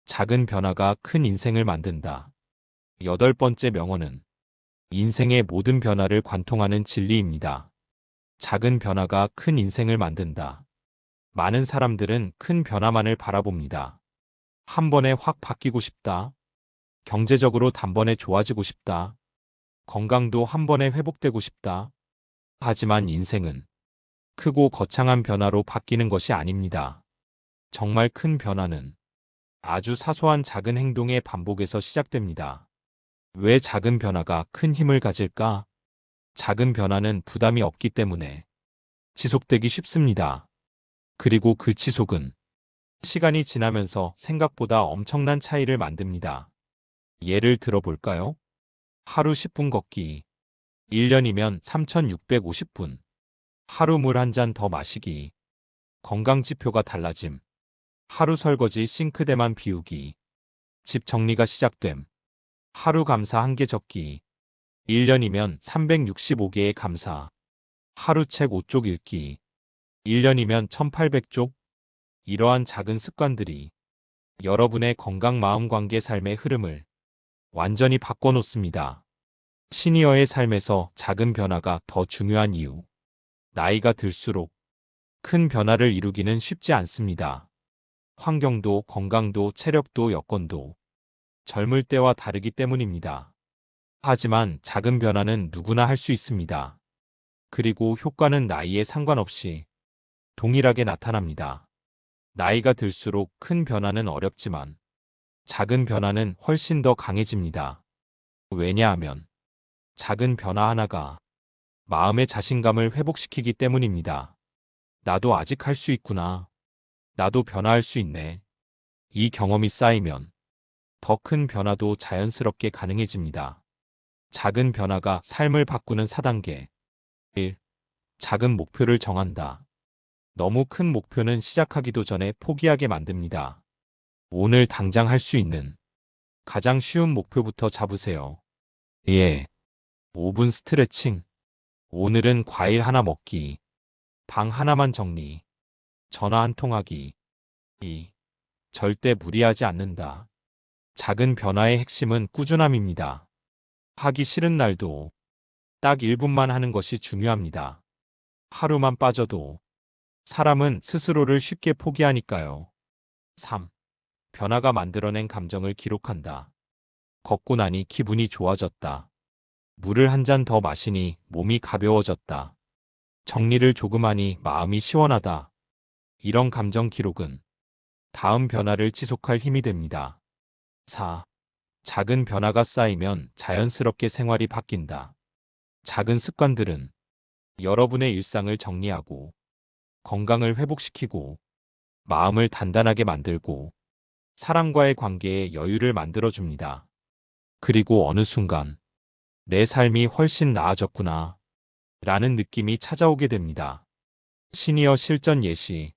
작은 변화가 큰 인생을 만든다. 8번째 명언은 인생의 모든 변화를 관통하는 진리입니다. 작은 변화가 큰 인생을 만든다. 많은 사람들은 큰 변화만을 바라봅니다. 한 번에 확 바뀌고 싶다. 경제적으로 단번에 좋아지고 싶다. 건강도 한 번에 회복되고 싶다. 하지만 인생은 크고 거창한 변화로 바뀌는 것이 아닙니다. 정말 큰 변화는 아주 사소한 작은 행동의 반복에서 시작됩니다. 왜 작은 변화가 큰 힘을 가질까? 작은 변화는 부담이 없기 때문에 지속되기 쉽습니다. 그리고 그 지속은 시간이 지나면서 생각보다 엄청난 차이를 만듭니다. 예를 들어 볼까요? 하루 10분 걷기. 1년이면 3,650분. 하루 물 한 잔 더 마시기. 건강 지표가 달라짐. 하루 설거지 싱크대만 비우기. 집 정리가 시작됨. 하루 감사 1개 적기. 1년이면 365개의 감사. 하루 책 5쪽 읽기. 1년이면 1800쪽. 이러한 작은 습관들이 여러분의 건강 마음 관계 삶의 흐름을 완전히 바꿔놓습니다. 시니어의 삶에서 작은 변화가 더 중요한 이유. 나이가 들수록 큰 변화를 이루기는 쉽지 않습니다. 환경도 건강도 체력도 여건도 젊을 때와 다르기 때문입니다. 하지만 작은 변화는 누구나 할 수 있습니다. 그리고 효과는 나이에 상관없이 동일하게 나타납니다. 나이가 들수록 큰 변화는 어렵지만 작은 변화는 훨씬 더 강해집니다. 왜냐하면 작은 변화 하나가 마음의 자신감을 회복시키기 때문입니다. 나도 아직 할 수 있구나. 나도 변화할 수 있네. 이 경험이 쌓이면 더 큰 변화도 자연스럽게 가능해집니다. 작은 변화가 삶을 바꾸는 4단계. 1. 작은 목표를 정한다. 너무 큰 목표는 시작하기도 전에 포기하게 만듭니다. 오늘 당장 할 수 있는 가장 쉬운 목표부터 잡으세요. 예. 5분 스트레칭. 오늘은 과일 하나 먹기. 방 하나만 정리. 전화 한 통 하기. 2. 절대 무리하지 않는다. 작은 변화의 핵심은 꾸준함입니다. 하기 싫은 날도 딱 1분만 하는 것이 중요합니다. 하루만 빠져도 사람은 스스로를 쉽게 포기하니까요. 3. 변화가 만들어낸 감정을 기록한다. 걷고 나니 기분이 좋아졌다. 물을 한 잔 더 마시니 몸이 가벼워졌다. 정리를 조금 하니 마음이 시원하다. 이런 감정 기록은 다음 변화를 지속할 힘이 됩니다. 4. 작은 변화가 쌓이면 자연스럽게 생활이 바뀐다. 작은 습관들은 여러분의 일상을 정리하고 건강을 회복시키고 마음을 단단하게 만들고 사람과의 관계에 여유를 만들어줍니다. 그리고 어느 순간 내 삶이 훨씬 나아졌구나 라는 느낌이 찾아오게 됩니다. 시니어 실전 예시,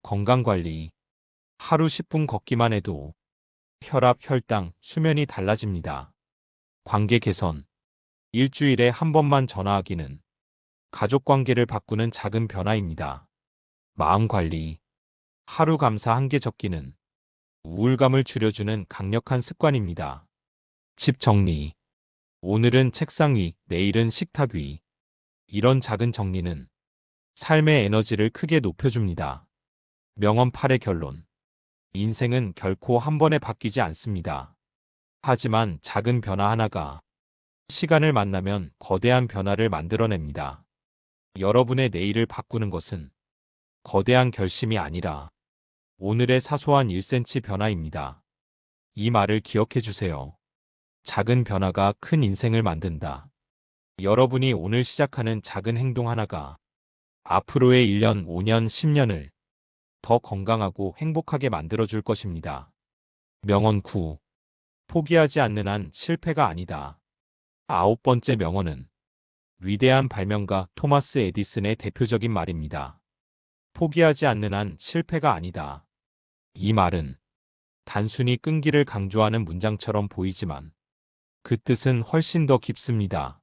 건강관리, 하루 10분 걷기만 해도 혈압, 혈당, 수면이 달라집니다. 관계 개선, 일주일에 한 번만 전화하기는 가족 관계를 바꾸는 작은 변화입니다. 마음 관리, 하루 감사 한 개 적기는 우울감을 줄여주는 강력한 습관입니다. 집 정리, 오늘은 책상 위, 내일은 식탁 위. 이런 작은 정리는 삶의 에너지를 크게 높여줍니다. 명언 8의 결론. 인생은 결코 한 번에 바뀌지 않습니다. 하지만 작은 변화 하나가 시간을 만나면 거대한 변화를 만들어냅니다. 여러분의 내일을 바꾸는 것은 거대한 결심이 아니라 오늘의 사소한 1cm 변화입니다. 이 말을 기억해 주세요. 작은 변화가 큰 인생을 만든다. 여러분이 오늘 시작하는 작은 행동 하나가 앞으로의 1년, 5년, 10년을 더 건강하고 행복하게 만들어줄 것입니다. 명언 9. 포기하지 않는 한 실패가 아니다. 9번째 명언은 위대한 발명가 토마스 에디슨의 대표적인 말입니다. 포기하지 않는 한 실패가 아니다. 이 말은 단순히 끈기를 강조하는 문장처럼 보이지만 그 뜻은 훨씬 더 깊습니다.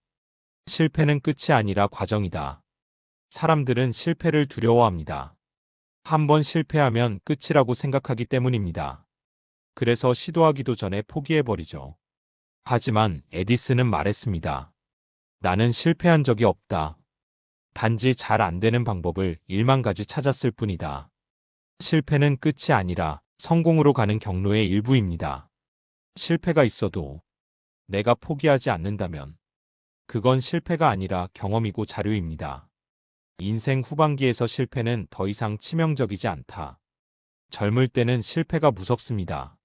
실패는 끝이 아니라 과정이다. 사람들은 실패를 두려워합니다. 한 번 실패하면 끝이라고 생각하기 때문입니다. 그래서 시도하기도 전에 포기해버리죠. 하지만 에디슨은 말했습니다. 나는 실패한 적이 없다. 단지 잘 안 되는 방법을 1만 가지 찾았을 뿐이다. 실패는 끝이 아니라 성공으로 가는 경로의 일부입니다. 실패가 있어도 내가 포기하지 않는다면 그건 실패가 아니라 경험이고 자료입니다. 인생 후반기에서 실패는 더 이상 치명적이지 않다. 젊을 때는 실패가 무섭습니다.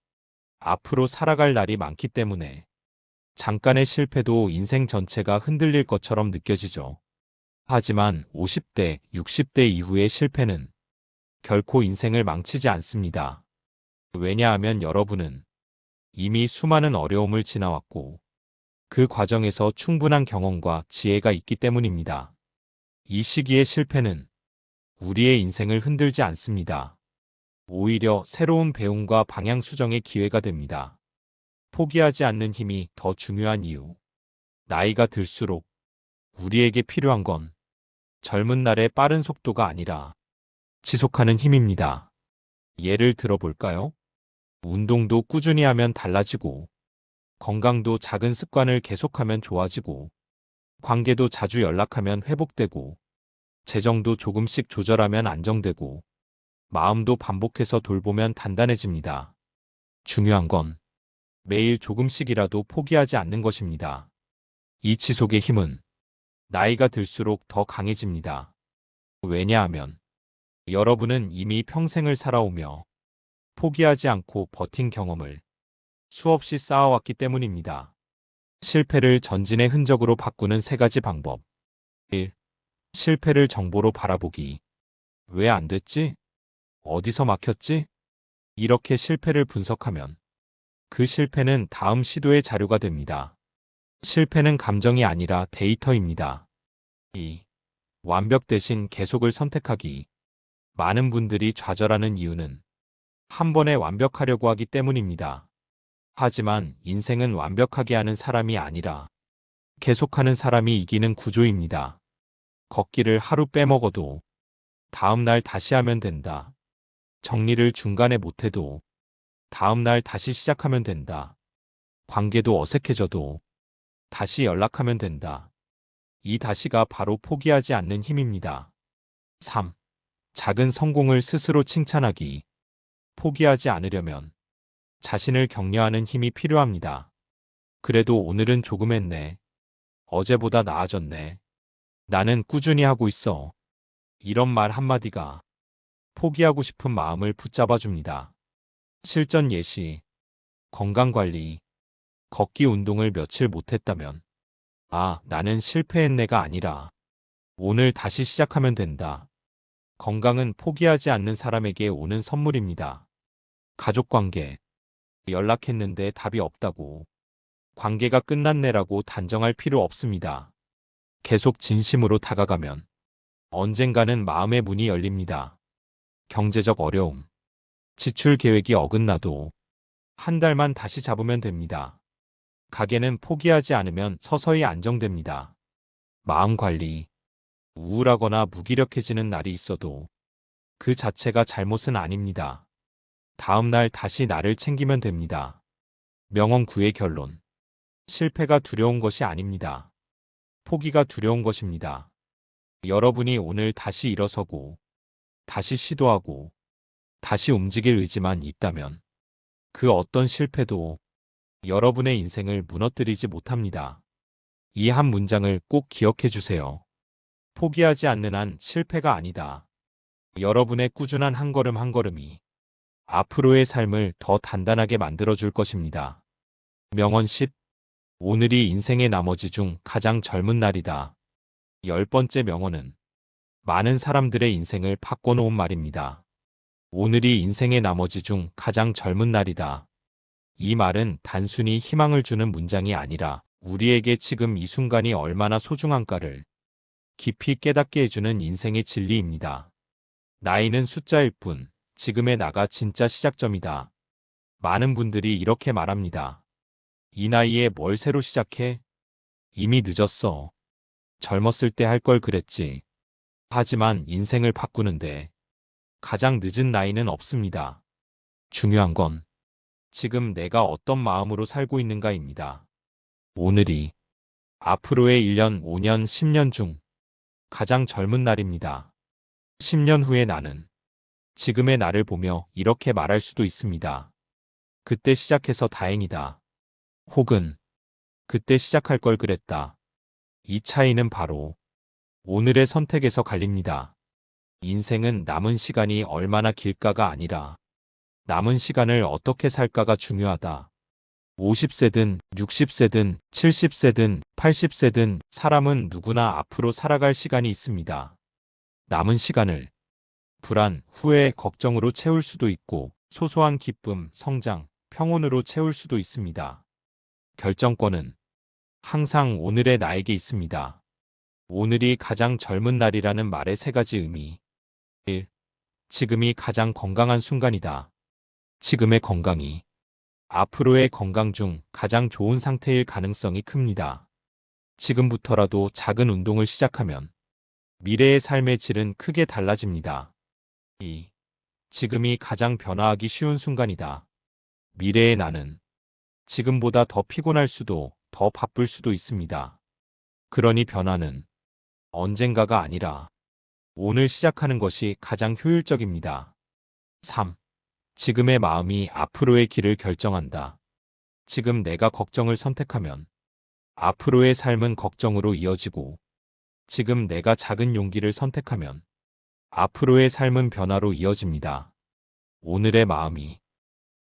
앞으로 살아갈 날이 많기 때문에 잠깐의 실패도 인생 전체가 흔들릴 것처럼 느껴지죠. 하지만 50대, 60대 이후의 실패는 결코 인생을 망치지 않습니다. 왜냐하면 여러분은 이미 수많은 어려움을 지나왔고 그 과정에서 충분한 경험과 지혜가 있기 때문입니다. 이 시기의 실패는 우리의 인생을 흔들지 않습니다. 오히려 새로운 배움과 방향 수정의 기회가 됩니다. 포기하지 않는 힘이 더 중요한 이유. 나이가 들수록 우리에게 필요한 건 젊은 날의 빠른 속도가 아니라 지속하는 힘입니다. 예를 들어 볼까요? 운동도 꾸준히 하면 달라지고, 건강도 작은 습관을 계속하면 좋아지고, 관계도 자주 연락하면 회복되고, 재정도 조금씩 조절하면 안정되고, 마음도 반복해서 돌보면 단단해집니다. 중요한 건 매일 조금씩이라도 포기하지 않는 것입니다. 이 지속의 힘은 나이가 들수록 더 강해집니다. 왜냐하면 여러분은 이미 평생을 살아오며 포기하지 않고 버틴 경험을 수없이 쌓아왔기 때문입니다. 실패를 전진의 흔적으로 바꾸는 3가지 방법. 1. 실패를 정보로 바라보기. 왜 안 됐지? 어디서 막혔지? 이렇게 실패를 분석하면 그 실패는 다음 시도의 자료가 됩니다. 실패는 감정이 아니라 데이터입니다. 2. 완벽 대신 계속을 선택하기. 많은 분들이 좌절하는 이유는 한 번에 완벽하려고 하기 때문입니다. 하지만 인생은 완벽하게 하는 사람이 아니라 계속하는 사람이 이기는 구조입니다. 걷기를 하루 빼먹어도 다음 날 다시 하면 된다. 정리를 중간에 못해도 다음 날 다시 시작하면 된다. 관계도 어색해져도 다시 연락하면 된다. 이 다시가 바로 포기하지 않는 힘입니다. 3. 작은 성공을 스스로 칭찬하기. 포기하지 않으려면 자신을 격려하는 힘이 필요합니다. 그래도 오늘은 조금 했네. 어제보다 나아졌네. 나는 꾸준히 하고 있어. 이런 말 한마디가 포기하고 싶은 마음을 붙잡아 줍니다. 실전 예시. 건강관리. 걷기 운동을 며칠 못했다면 아, 나는 실패했네가 아니라 오늘 다시 시작하면 된다. 건강은 포기하지 않는 사람에게 오는 선물입니다. 가족관계. 연락했는데 답이 없다고. 관계가 끝났네라고 단정할 필요 없습니다. 계속 진심으로 다가가면 언젠가는 마음의 문이 열립니다. 경제적 어려움. 지출 계획이 어긋나도 한 달만 다시 잡으면 됩니다. 가게는 포기하지 않으면 서서히 안정됩니다. 마음 관리. 우울하거나 무기력해지는 날이 있어도 그 자체가 잘못은 아닙니다. 다음 날 다시 나를 챙기면 됩니다. 명언 9의 결론. 실패가 두려운 것이 아닙니다. 포기가 두려운 것입니다. 여러분이 오늘 다시 일어서고, 다시 시도하고, 다시 움직일 의지만 있다면 그 어떤 실패도 여러분의 인생을 무너뜨리지 못합니다. 이 한 문장을 꼭 기억해 주세요. 포기하지 않는 한 실패가 아니다. 여러분의 꾸준한 한 걸음 한 걸음이 앞으로의 삶을 더 단단하게 만들어줄 것입니다. 명언 10. 오늘이 인생의 나머지 중 가장 젊은 날이다. 10번째 명언은 많은 사람들의 인생을 바꿔놓은 말입니다. 오늘이 인생의 나머지 중 가장 젊은 날이다. 이 말은 단순히 희망을 주는 문장이 아니라 우리에게 지금 이 순간이 얼마나 소중한가를 깊이 깨닫게 해주는 인생의 진리입니다. 나이는 숫자일 뿐, 지금의 나가 진짜 시작점이다. 많은 분들이 이렇게 말합니다. 이 나이에 뭘 새로 시작해? 이미 늦었어. 젊었을 때 할 걸 그랬지. 하지만 인생을 바꾸는데 가장 늦은 나이는 없습니다. 중요한 건 지금 내가 어떤 마음으로 살고 있는가입니다. 오늘이 앞으로의 1년, 5년, 10년 중 가장 젊은 날입니다. 10년 후의 나는 지금의 나를 보며 이렇게 말할 수도 있습니다. 그때 시작해서 다행이다. 혹은 그때 시작할 걸 그랬다. 이 차이는 바로 오늘의 선택에서 갈립니다. 인생은 남은 시간이 얼마나 길까가 아니라 남은 시간을 어떻게 살까가 중요하다. 50세든 60세든 70세든 80세든 사람은 누구나 앞으로 살아갈 시간이 있습니다. 남은 시간을 불안, 후회, 걱정으로 채울 수도 있고 소소한 기쁨, 성장, 평온으로 채울 수도 있습니다. 결정권은 항상 오늘의 나에게 있습니다. 오늘이 가장 젊은 날이라는 말의 세 가지 의미. 1. 지금이 가장 건강한 순간이다. 지금의 건강이 앞으로의 건강 중 가장 좋은 상태일 가능성이 큽니다. 지금부터라도 작은 운동을 시작하면 미래의 삶의 질은 크게 달라집니다. 2. 지금이 가장 변화하기 쉬운 순간이다. 미래의 나는 지금보다 더 피곤할 수도, 더 바쁠 수도 있습니다. 그러니 변화는 언젠가가 아니라 오늘 시작하는 것이 가장 효율적입니다. 3. 지금의 마음이 앞으로의 길을 결정한다. 지금 내가 걱정을 선택하면 앞으로의 삶은 걱정으로 이어지고 지금 내가 작은 용기를 선택하면 앞으로의 삶은 변화로 이어집니다. 오늘의 마음이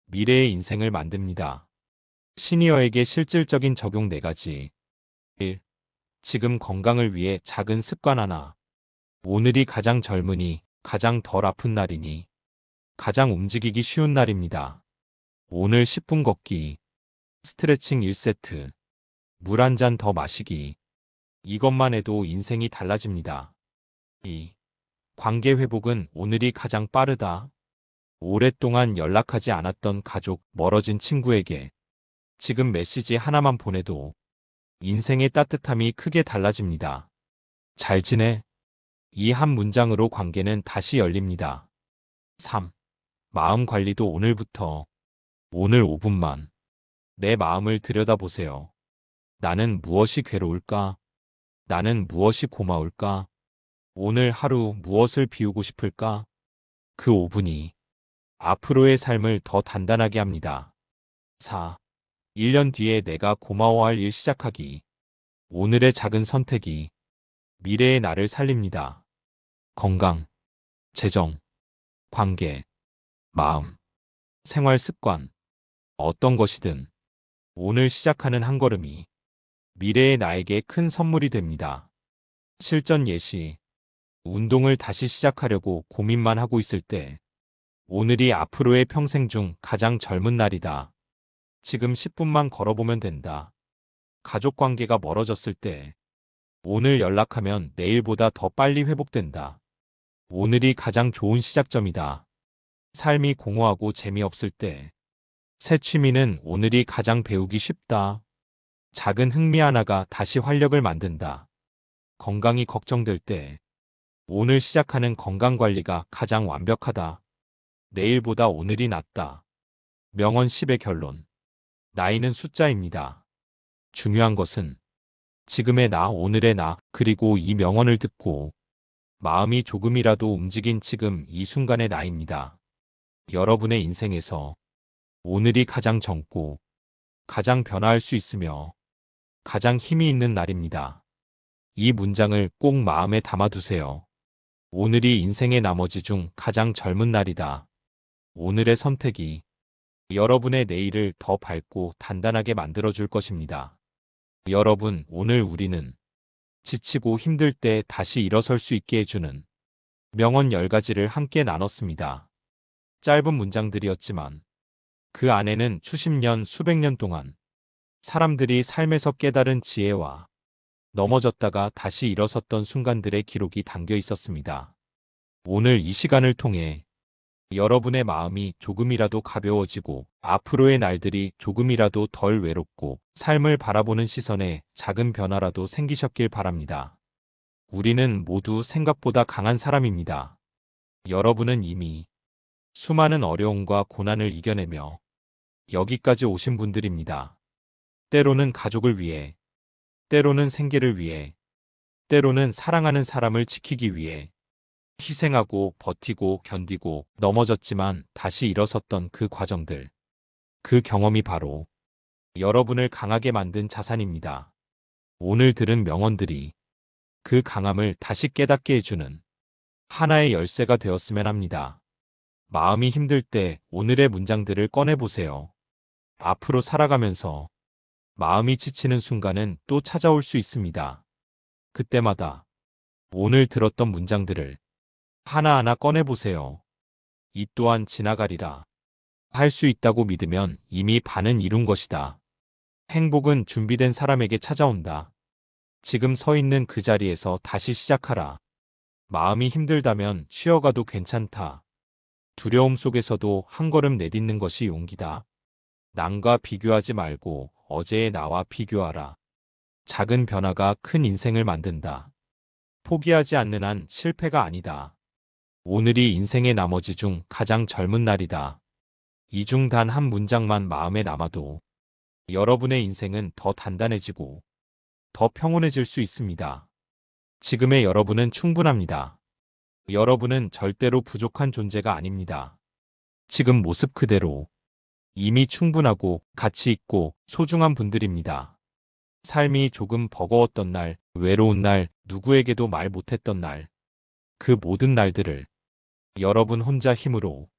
미래의 인생을 만듭니다. 시니어에게 실질적인 적용 4가지. 1. 지금 건강을 위해 작은 습관 하나. 오늘이 가장 젊으니, 가장 덜 아픈 날이니, 가장 움직이기 쉬운 날입니다. 오늘 10분 걷기, 스트레칭 1세트, 물 한 잔 더 마시기. 이것만 해도 인생이 달라집니다. 2. 관계 회복은 오늘이 가장 빠르다. 오랫동안 연락하지 않았던 가족, 멀어진 친구에게 지금 메시지 하나만 보내도 인생의 따뜻함이 크게 달라집니다. 잘 지내? 이 한 문장으로 관계는 다시 열립니다. 3. 마음 관리도 오늘부터. 오늘 5분만 내 마음을 들여다보세요. 나는 무엇이 괴로울까? 나는 무엇이 고마울까? 오늘 하루 무엇을 비우고 싶을까? 그 5분이 앞으로의 삶을 더 단단하게 합니다. 4. 1년 뒤에 내가 고마워할 일 시작하기. 오늘의 작은 선택이 미래의 나를 살립니다. 건강, 재정, 관계, 마음, 생활 습관, 어떤 것이든 오늘 시작하는 한 걸음이 미래의 나에게 큰 선물이 됩니다. 실전 예시. 운동을 다시 시작하려고 고민만 하고 있을 때 오늘이 앞으로의 평생 중 가장 젊은 날이다. 지금 10분만 걸어보면 된다. 가족 관계가 멀어졌을 때 오늘 연락하면 내일보다 더 빨리 회복된다. 오늘이 가장 좋은 시작점이다. 삶이 공허하고 재미없을 때 새 취미는 오늘이 가장 배우기 쉽다. 작은 흥미 하나가 다시 활력을 만든다. 건강이 걱정될 때 오늘 시작하는 건강관리가 가장 완벽하다. 내일보다 오늘이 낫다. 명언 10의 결론. 나이는 숫자입니다. 중요한 것은 지금의 나, 오늘의 나, 그리고 이 명언을 듣고 마음이 조금이라도 움직인 지금 이 순간의 나입니다. 여러분의 인생에서 오늘이 가장 젊고 가장 변화할 수 있으며 가장 힘이 있는 날입니다. 이 문장을 꼭 마음에 담아두세요. 오늘이 인생의 나머지 중 가장 젊은 날이다. 오늘의 선택이 여러분의 내일을 더 밝고 단단하게 만들어줄 것입니다. 여러분, 오늘 우리는 지치고 힘들 때 다시 일어설 수 있게 해주는 명언 10가지를 함께 나눴습니다. 짧은 문장들이었지만 그 안에는 수십 년, 수백 년 동안 사람들이 삶에서 깨달은 지혜와 넘어졌다가 다시 일어섰던 순간들의 기록이 담겨 있었습니다. 오늘 이 시간을 통해 여러분의 마음이 조금이라도 가벼워지고 앞으로의 날들이 조금이라도 덜 외롭고 삶을 바라보는 시선에 작은 변화라도 생기셨길 바랍니다. 우리는 모두 생각보다 강한 사람입니다. 여러분은 이미 수많은 어려움과 고난을 이겨내며 여기까지 오신 분들입니다. 때로는 가족을 위해, 때로는 생계를 위해, 때로는 사랑하는 사람을 지키기 위해 희생하고 버티고 견디고 넘어졌지만 다시 일어섰던 그 과정들, 그 경험이 바로 여러분을 강하게 만든 자산입니다. 오늘 들은 명언들이 그 강함을 다시 깨닫게 해주는 하나의 열쇠가 되었으면 합니다. 마음이 힘들 때 오늘의 문장들을 꺼내보세요. 앞으로 살아가면서 마음이 지치는 순간은 또 찾아올 수 있습니다. 그때마다 오늘 들었던 문장들을 하나하나 꺼내보세요. 이 또한 지나가리라. 할 수 있다고 믿으면 이미 반은 이룬 것이다. 행복은 준비된 사람에게 찾아온다. 지금 서 있는 그 자리에서 다시 시작하라. 마음이 힘들다면 쉬어가도 괜찮다. 두려움 속에서도 한 걸음 내딛는 것이 용기다. 남과 비교하지 말고 어제의 나와 비교하라. 작은 변화가 큰 인생을 만든다. 포기하지 않는 한 실패가 아니다. 오늘이 인생의 나머지 중 가장 젊은 날이다. 이 중 단 한 문장만 마음에 남아도 여러분의 인생은 더 단단해지고 더 평온해질 수 있습니다. 지금의 여러분은 충분합니다. 여러분은 절대로 부족한 존재가 아닙니다. 지금 모습 그대로 이미 충분하고 가치 있고 소중한 분들입니다. 삶이 조금 버거웠던 날, 외로운 날, 누구에게도 말 못했던 날, 그 모든 날들을 여러분 혼자 힘으로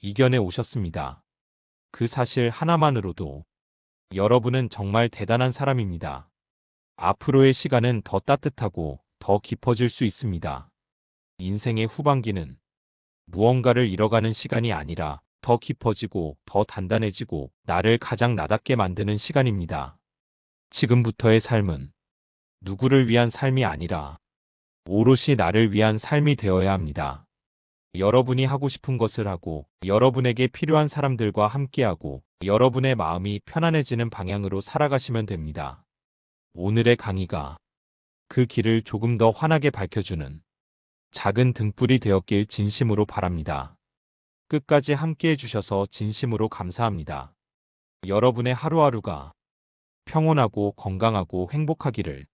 이겨내 오셨습니다. 그 사실 하나만으로도 여러분은 정말 대단한 사람입니다. 앞으로의 시간은 더 따뜻하고 더 깊어질 수 있습니다. 인생의 후반기는 무언가를 잃어가는 시간이 아니라 더 깊어지고 더 단단해지고 나를 가장 나답게 만드는 시간입니다. 지금부터의 삶은 누구를 위한 삶이 아니라 오롯이 나를 위한 삶이 되어야 합니다. 여러분이 하고 싶은 것을 하고 여러분에게 필요한 사람들과 함께하고 여러분의 마음이 편안해지는 방향으로 살아가시면 됩니다. 오늘의 강의가 그 길을 조금 더 환하게 밝혀주는 작은 등불이 되었길 진심으로 바랍니다. 끝까지 함께해 주셔서 진심으로 감사합니다. 여러분의 하루하루가 평온하고 건강하고 행복하기를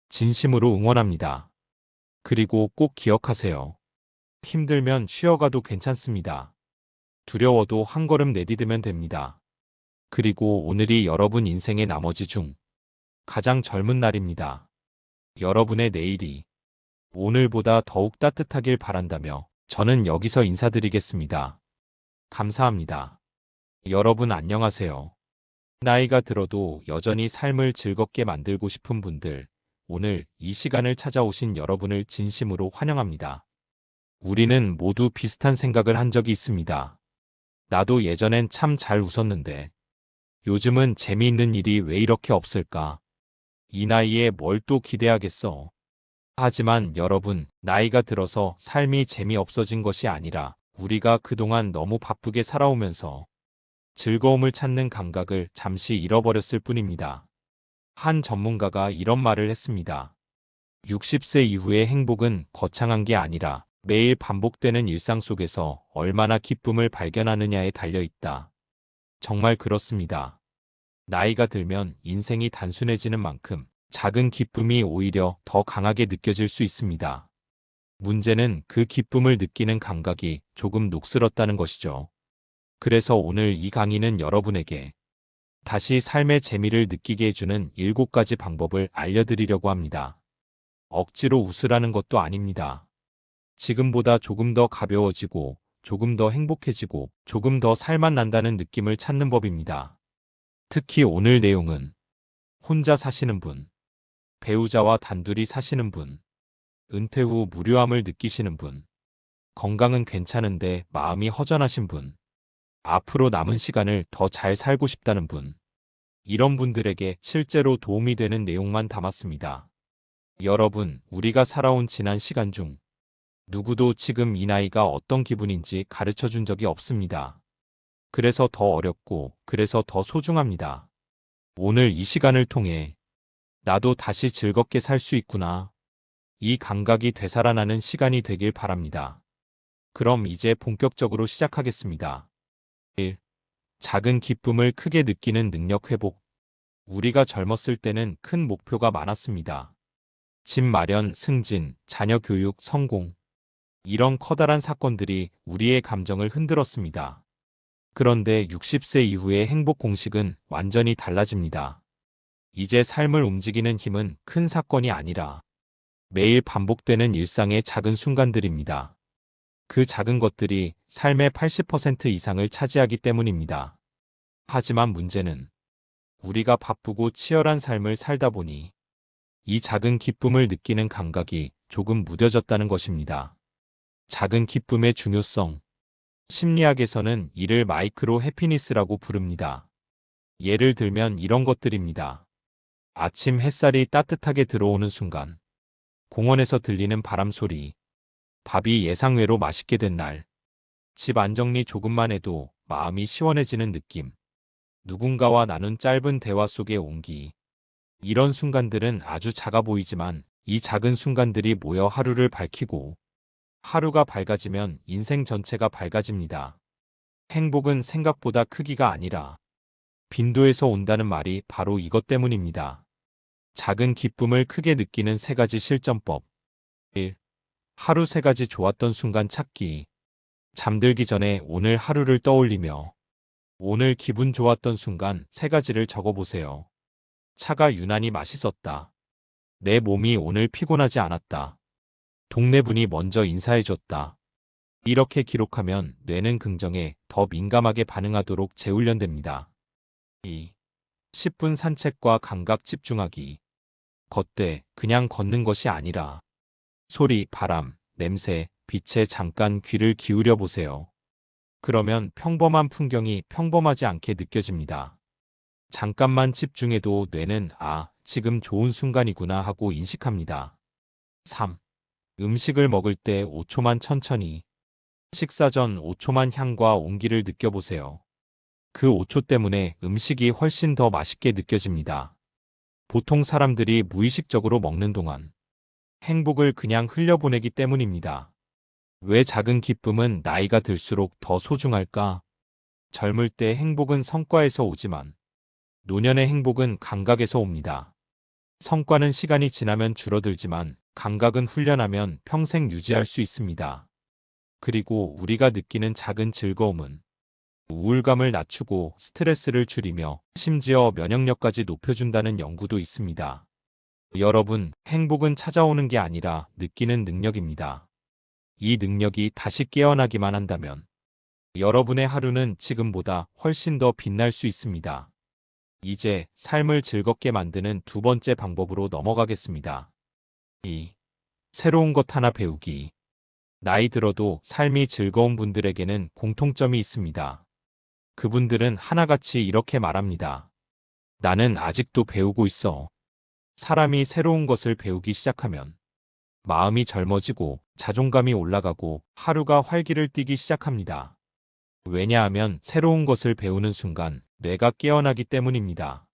진심으로 응원합니다. 그리고 꼭 기억하세요. 힘들면 쉬어가도 괜찮습니다. 두려워도 한 걸음 내디디면 됩니다. 그리고 오늘이 여러분 인생의 나머지 중 가장 젊은 날입니다. 여러분의 내일이 오늘보다 더욱 따뜻하길 바란다며 저는 여기서 인사드리겠습니다. 감사합니다. 여러분 안녕하세요. 나이가 들어도 여전히 삶을 즐겁게 만들고 싶은 분들, 오늘 이 시간을 찾아오신 여러분을 진심으로 환영합니다. 우리는 모두 비슷한 생각을 한 적이 있습니다. 나도 예전엔 참 잘 웃었는데 요즘은 재미있는 일이 왜 이렇게 없을까? 이 나이에 뭘 또 기대하겠어? 하지만 여러분, 나이가 들어서 삶이 재미없어진 것이 아니라 우리가 그동안 너무 바쁘게 살아오면서 즐거움을 찾는 감각을 잠시 잃어버렸을 뿐입니다. 한 전문가가 이런 말을 했습니다. 60세 이후의 행복은 거창한 게 아니라 매일 반복되는 일상 속에서 얼마나 기쁨을 발견하느냐에 달려 있다. 정말 그렇습니다. 나이가 들면 인생이 단순해지는 만큼 작은 기쁨이 오히려 더 강하게 느껴질 수 있습니다. 문제는 그 기쁨을 느끼는 감각이 조금 녹슬었다는 것이죠. 그래서 오늘 이 강의는 여러분에게 다시 삶의 재미를 느끼게 해주는 7가지 방법을 알려드리려고 합니다. 억지로 웃으라는 것도 아닙니다. 지금보다 조금 더 가벼워지고 조금 더 행복해지고 조금 더 살맛 난다는 느낌을 찾는 법입니다. 특히 오늘 내용은 혼자 사시는 분, 배우자와 단둘이 사시는 분, 은퇴 후 무료함을 느끼시는 분, 건강은 괜찮은데 마음이 허전하신 분, 앞으로 남은 시간을 더 잘 살고 싶다는 분, 이런 분들에게 실제로 도움이 되는 내용만 담았습니다. 여러분, 우리가 살아온 지난 시간 중 누구도 지금 이 나이가 어떤 기분인지 가르쳐 준 적이 없습니다. 그래서 더 어렵고 그래서 더 소중합니다. 오늘 이 시간을 통해 나도 다시 즐겁게 살 수 있구나. 이 감각이 되살아나는 시간이 되길 바랍니다. 그럼 이제 본격적으로 시작하겠습니다. 1. 작은 기쁨을 크게 느끼는 능력 회복. 우리가 젊었을 때는 큰 목표가 많았습니다. 집 마련, 승진, 자녀 교육, 성공. 이런 커다란 사건들이 우리의 감정을 흔들었습니다. 그런데 60세 이후의 행복 공식은 완전히 달라집니다. 이제 삶을 움직이는 힘은 큰 사건이 아니라 매일 반복되는 일상의 작은 순간들입니다. 그 작은 것들이 삶의 80% 이상을 차지하기 때문입니다. 하지만 문제는 우리가 바쁘고 치열한 삶을 살다 보니 이 작은 기쁨을 느끼는 감각이 조금 무뎌졌다는 것입니다. 작은 기쁨의 중요성. 심리학에서는 이를 마이크로 해피니스라고 부릅니다. 예를 들면 이런 것들입니다. 아침 햇살이 따뜻하게 들어오는 순간, 공원에서 들리는 바람 소리, 밥이 예상외로 맛있게 된 날, 집 안정리 조금만 해도 마음이 시원해지는 느낌, 누군가와 나눈 짧은 대화 속의 온기. 이런 순간들은 아주 작아 보이지만 이 작은 순간들이 모여 하루를 밝히고 하루가 밝아지면 인생 전체가 밝아집니다. 행복은 생각보다 크기가 아니라 빈도에서 온다는 말이 바로 이것 때문입니다. 작은 기쁨을 크게 느끼는 3가지 실전법. 1. 하루 3가지 좋았던 순간 찾기. 잠들기 전에 오늘 하루를 떠올리며 오늘 기분 좋았던 순간 3가지를 적어보세요. 차가 유난히 맛있었다. 내 몸이 오늘 피곤하지 않았다. 동네 분이 먼저 인사해줬다. 이렇게 기록하면 뇌는 긍정에 더 민감하게 반응하도록 재훈련됩니다. 2. 10분 산책과 감각 집중하기. 걷되 그냥 걷는 것이 아니라 소리, 바람, 냄새, 빛에 잠깐 귀를 기울여 보세요. 그러면 평범한 풍경이 평범하지 않게 느껴집니다. 잠깐만 집중해도 뇌는 지금 좋은 순간이구나 하고 인식합니다. 3. 음식을 먹을 때 5초만 천천히. 식사 전 5초만 향과 온기를 느껴보세요. 그 5초 때문에 음식이 훨씬 더 맛있게 느껴집니다. 보통 사람들이 무의식적으로 먹는 동안 행복을 그냥 흘려보내기 때문입니다. 왜 작은 기쁨은 나이가 들수록 더 소중할까? 젊을 때 행복은 성과에서 오지만 노년의 행복은 감각에서 옵니다. 성과는 시간이 지나면 줄어들지만 감각은 훈련하면 평생 유지할 수 있습니다. 그리고 우리가 느끼는 작은 즐거움은 우울감을 낮추고 스트레스를 줄이며 심지어 면역력까지 높여준다는 연구도 있습니다. 여러분, 행복은 찾아오는 게 아니라 느끼는 능력입니다. 이 능력이 다시 깨어나기만 한다면 여러분의 하루는 지금보다 훨씬 더 빛날 수 있습니다. 이제 삶을 즐겁게 만드는 두 번째 방법으로 넘어가겠습니다. 2. 새로운 것 하나 배우기. 나이 들어도 삶이 즐거운 분들에게는 공통점이 있습니다. 그분들은 하나같이 이렇게 말합니다. 나는 아직도 배우고 있어. 사람이 새로운 것을 배우기 시작하면 마음이 젊어지고 자존감이 올라가고 하루가 활기를 띠기 시작합니다. 왜냐하면 새로운 것을 배우는 순간 뇌가 깨어나기 때문입니다.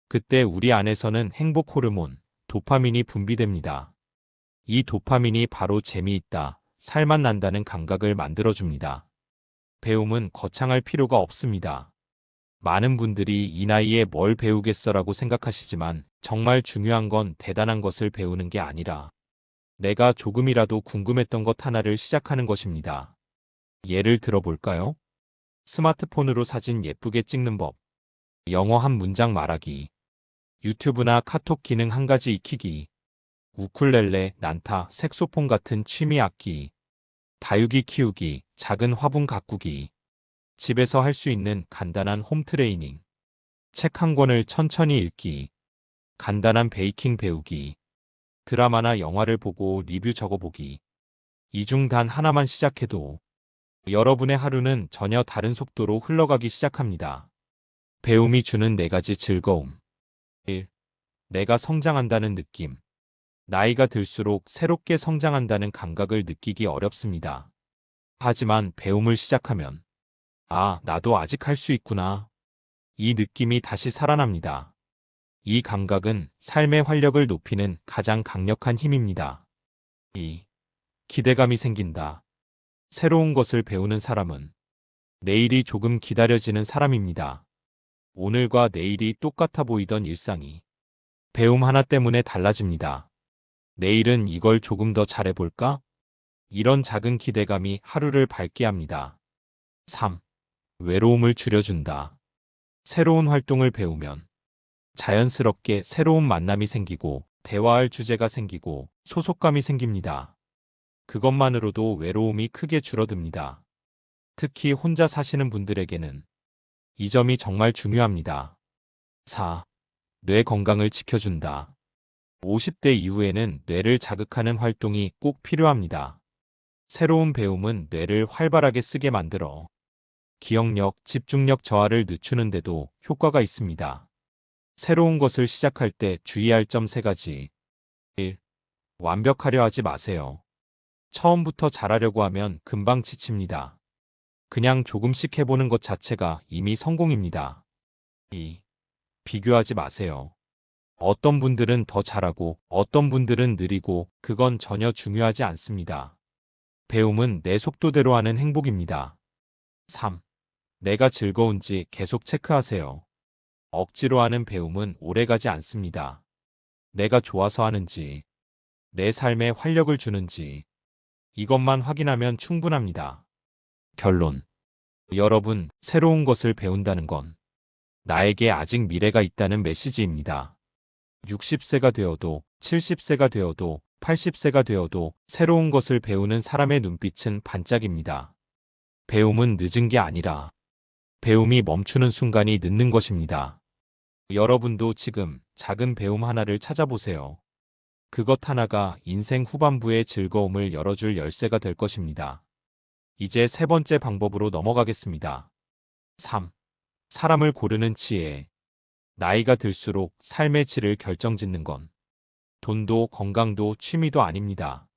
그때 우리 안에서는 행복 호르몬, 도파민이 분비됩니다. 이 도파민이 바로 재미있다, 살맛 난다는 감각을 만들어줍니다. 배움은 거창할 필요가 없습니다. 많은 분들이 이 나이에 뭘 배우겠어라고 생각하시지만 정말 중요한 건 대단한 것을 배우는 게 아니라 내가 조금이라도 궁금했던 것 하나를 시작하는 것입니다. 예를 들어볼까요? 스마트폰으로 사진 예쁘게 찍는 법, 영어 한 문장 말하기, 유튜브나 카톡 기능 한 가지 익히기, 우쿨렐레, 난타, 색소폰 같은 취미 악기, 다육이 키우기, 작은 화분 가꾸기, 집에서 할 수 있는 간단한 홈 트레이닝, 책 한 권을 천천히 읽기, 간단한 베이킹 배우기, 드라마나 영화를 보고 리뷰 적어보기. 이 중 단 하나만 시작해도 여러분의 하루는 전혀 다른 속도로 흘러가기 시작합니다. 배움이 주는 4가지 즐거움. 1. 내가 성장한다는 느낌. 나이가 들수록 새롭게 성장한다는 감각을 느끼기 어렵습니다. 하지만 배움을 시작하면 나도 아직 할 수 있구나. 이 느낌이 다시 살아납니다. 이 감각은 삶의 활력을 높이는 가장 강력한 힘입니다. 2. 기대감이 생긴다. 새로운 것을 배우는 사람은 내일이 조금 기다려지는 사람입니다. 오늘과 내일이 똑같아 보이던 일상이 배움 하나 때문에 달라집니다. 내일은 이걸 조금 더 잘해볼까? 이런 작은 기대감이 하루를 밝게 합니다. 3. 외로움을 줄여준다. 새로운 활동을 배우면 자연스럽게 새로운 만남이 생기고 대화할 주제가 생기고 소속감이 생깁니다. 그것만으로도 외로움이 크게 줄어듭니다. 특히 혼자 사시는 분들에게는 이 점이 정말 중요합니다. 4. 뇌 건강을 지켜준다. 50대 이후에는 뇌를 자극하는 활동이 꼭 필요합니다. 새로운 배움은 뇌를 활발하게 쓰게 만들어 기억력, 집중력 저하를 늦추는데도 효과가 있습니다. 새로운 것을 시작할 때 주의할 점 3가지. 1. 완벽하려 하지 마세요. 처음부터 잘하려고 하면 금방 지칩니다. 그냥 조금씩 해보는 것 자체가 이미 성공입니다. 2. 비교하지 마세요. 어떤 분들은 더 잘하고 어떤 분들은 느리고 그건 전혀 중요하지 않습니다. 배움은 내 속도대로 하는 행복입니다. 3. 내가 즐거운지 계속 체크하세요. 억지로 하는 배움은 오래가지 않습니다. 내가 좋아서 하는지, 내 삶에 활력을 주는지, 이것만 확인하면 충분합니다. 결론. 여러분, 새로운 것을 배운다는 건 나에게 아직 미래가 있다는 메시지입니다. 60세가 되어도, 70세가 되어도, 80세가 되어도 새로운 것을 배우는 사람의 눈빛은 반짝입니다. 배움은 늦은 게 아니라 배움이 멈추는 순간이 늦는 것입니다. 여러분도 지금 작은 배움 하나를 찾아보세요. 그것 하나가 인생 후반부의 즐거움을 열어줄 열쇠가 될 것입니다. 이제 세 번째 방법으로 넘어가겠습니다. 3. 사람을 고르는 지혜. 나이가 들수록 삶의 질을 결정짓는 건 돈도 건강도 취미도 아닙니다.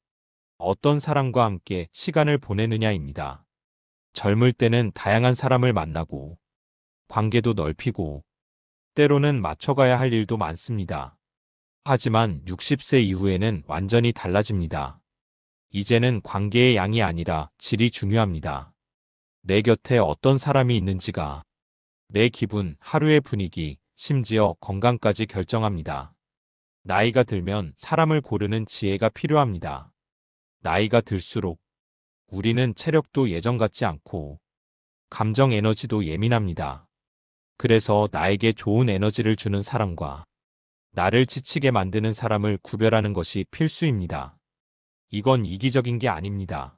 어떤 사람과 함께 시간을 보내느냐입니다. 젊을 때는 다양한 사람을 만나고 관계도 넓히고 때로는 맞춰가야 할 일도 많습니다. 하지만 60세 이후에는 완전히 달라집니다. 이제는 관계의 양이 아니라 질이 중요합니다. 내 곁에 어떤 사람이 있는지가 내 기분, 하루의 분위기, 심지어 건강까지 결정합니다. 나이가 들면 사람을 고르는 지혜가 필요합니다. 나이가 들수록 우리는 체력도 예전 같지 않고 감정 에너지도 예민합니다. 그래서 나에게 좋은 에너지를 주는 사람과 나를 지치게 만드는 사람을 구별하는 것이 필수입니다. 이건 이기적인 게 아닙니다.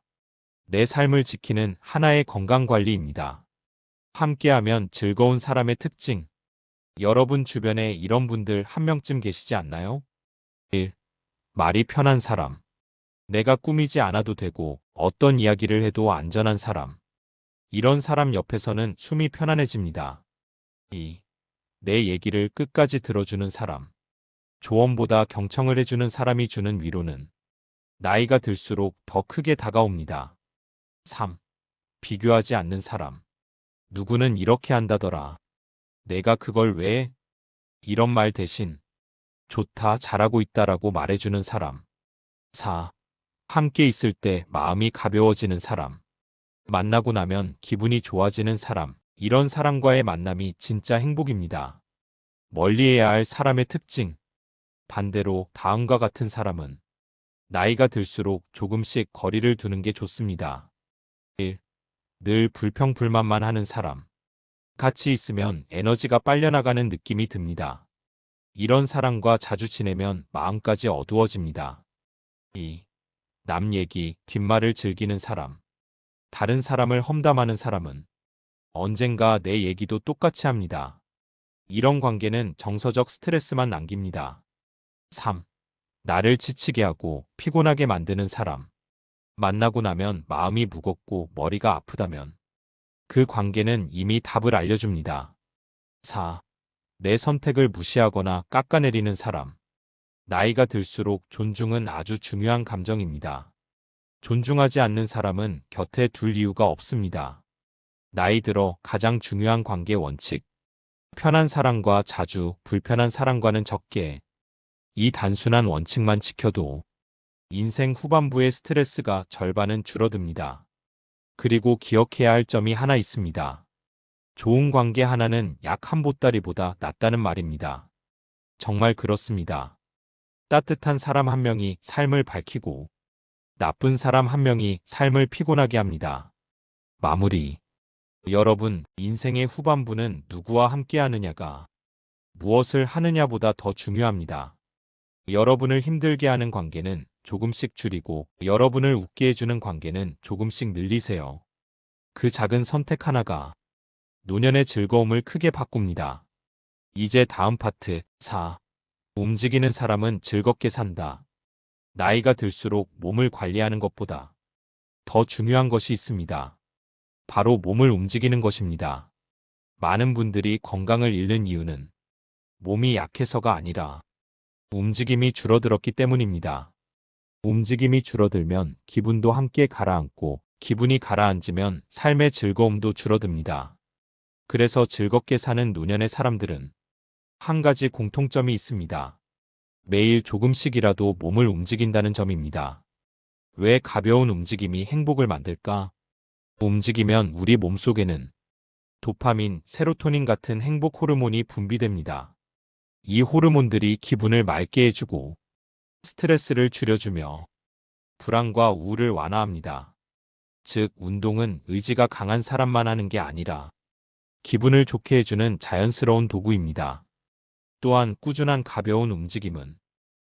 내 삶을 지키는 하나의 건강관리입니다. 함께하면 즐거운 사람의 특징. 여러분 주변에 이런 분들 한 명쯤 계시지 않나요? 1. 말이 편한 사람. 내가 꾸미지 않아도 되고 어떤 이야기를 해도 안전한 사람. 이런 사람 옆에서는 숨이 편안해집니다. 2. 내 얘기를 끝까지 들어주는 사람. 조언보다 경청을 해주는 사람이 주는 위로는 나이가 들수록 더 크게 다가옵니다. 3. 비교하지 않는 사람. 누구는 이렇게 한다더라. 내가 그걸 왜 해? 이런 말 대신 좋다, 잘하고 있다라고 말해주는 사람. 4. 함께 있을 때 마음이 가벼워지는 사람. 만나고 나면 기분이 좋아지는 사람. 이런 사람과의 만남이 진짜 행복입니다. 멀리해야 할 사람의 특징. 반대로 다음과 같은 사람은 나이가 들수록 조금씩 거리를 두는 게 좋습니다. 1. 늘 불평불만만 하는 사람. 같이 있으면 에너지가 빨려나가는 느낌이 듭니다. 이런 사람과 자주 지내면 마음까지 어두워집니다. 2. 남 얘기, 뒷말을 즐기는 사람. 다른 사람을 험담하는 사람은 언젠가 내 얘기도 똑같이 합니다. 이런 관계는 정서적 스트레스만 남깁니다. 3. 나를 지치게 하고 피곤하게 만드는 사람. 만나고 나면 마음이 무겁고 머리가 아프다면 그 관계는 이미 답을 알려줍니다. 4. 내 선택을 무시하거나 깎아내리는 사람. 나이가 들수록 존중은 아주 중요한 감정입니다. 존중하지 않는 사람은 곁에 둘 이유가 없습니다. 나이 들어 가장 중요한 관계 원칙. 편한 사람과 자주, 불편한 사람과는 적게. 이 단순한 원칙만 지켜도 인생 후반부의 스트레스가 절반은 줄어듭니다. 그리고 기억해야 할 점이 하나 있습니다. 좋은 관계 하나는 약 한 보따리보다 낫다는 말입니다. 정말 그렇습니다. 따뜻한 사람 한 명이 삶을 밝히고 나쁜 사람 한 명이 삶을 피곤하게 합니다. 마무리. 여러분, 인생의 후반부는 누구와 함께 하느냐가 무엇을 하느냐보다 더 중요합니다. 여러분을 힘들게 하는 관계는 조금씩 줄이고 여러분을 웃게 해주는 관계는 조금씩 늘리세요. 그 작은 선택 하나가 노년의 즐거움을 크게 바꿉니다. 이제 다음 파트 4. 움직이는 사람은 즐겁게 산다. 나이가 들수록 몸을 관리하는 것보다 더 중요한 것이 있습니다. 바로 몸을 움직이는 것입니다. 많은 분들이 건강을 잃는 이유는 몸이 약해서가 아니라 움직임이 줄어들었기 때문입니다. 움직임이 줄어들면 기분도 함께 가라앉고 기분이 가라앉으면 삶의 즐거움도 줄어듭니다. 그래서 즐겁게 사는 노년의 사람들은 한 가지 공통점이 있습니다. 매일 조금씩이라도 몸을 움직인다는 점입니다. 왜 가벼운 움직임이 행복을 만들까? 움직이면 우리 몸속에는 도파민, 세로토닌 같은 행복 호르몬이 분비됩니다. 이 호르몬들이 기분을 맑게 해주고 스트레스를 줄여주며 불안과 우울을 완화합니다. 즉, 운동은 의지가 강한 사람만 하는 게 아니라 기분을 좋게 해주는 자연스러운 도구입니다. 또한 꾸준한 가벼운 움직임은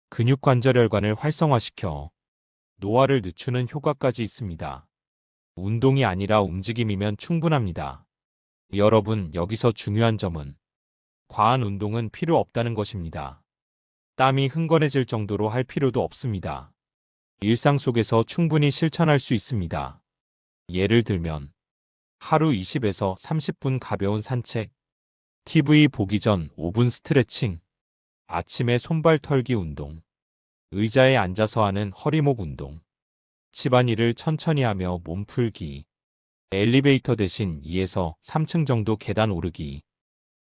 근육관절혈관을 활성화시켜 노화를 늦추는 효과까지 있습니다. 운동이 아니라 움직임이면 충분합니다. 여러분, 여기서 중요한 점은 과한 운동은 필요 없다는 것입니다. 땀이 흥건해질 정도로 할 필요도 없습니다. 일상 속에서 충분히 실천할 수 있습니다. 예를 들면 하루 20에서 30분 가벼운 산책, TV 보기 전 5분 스트레칭, 아침에 손발 털기 운동, 의자에 앉아서 하는 허리목 운동, 집안일을 천천히 하며 몸 풀기, 엘리베이터 대신 2에서 3층 정도 계단 오르기.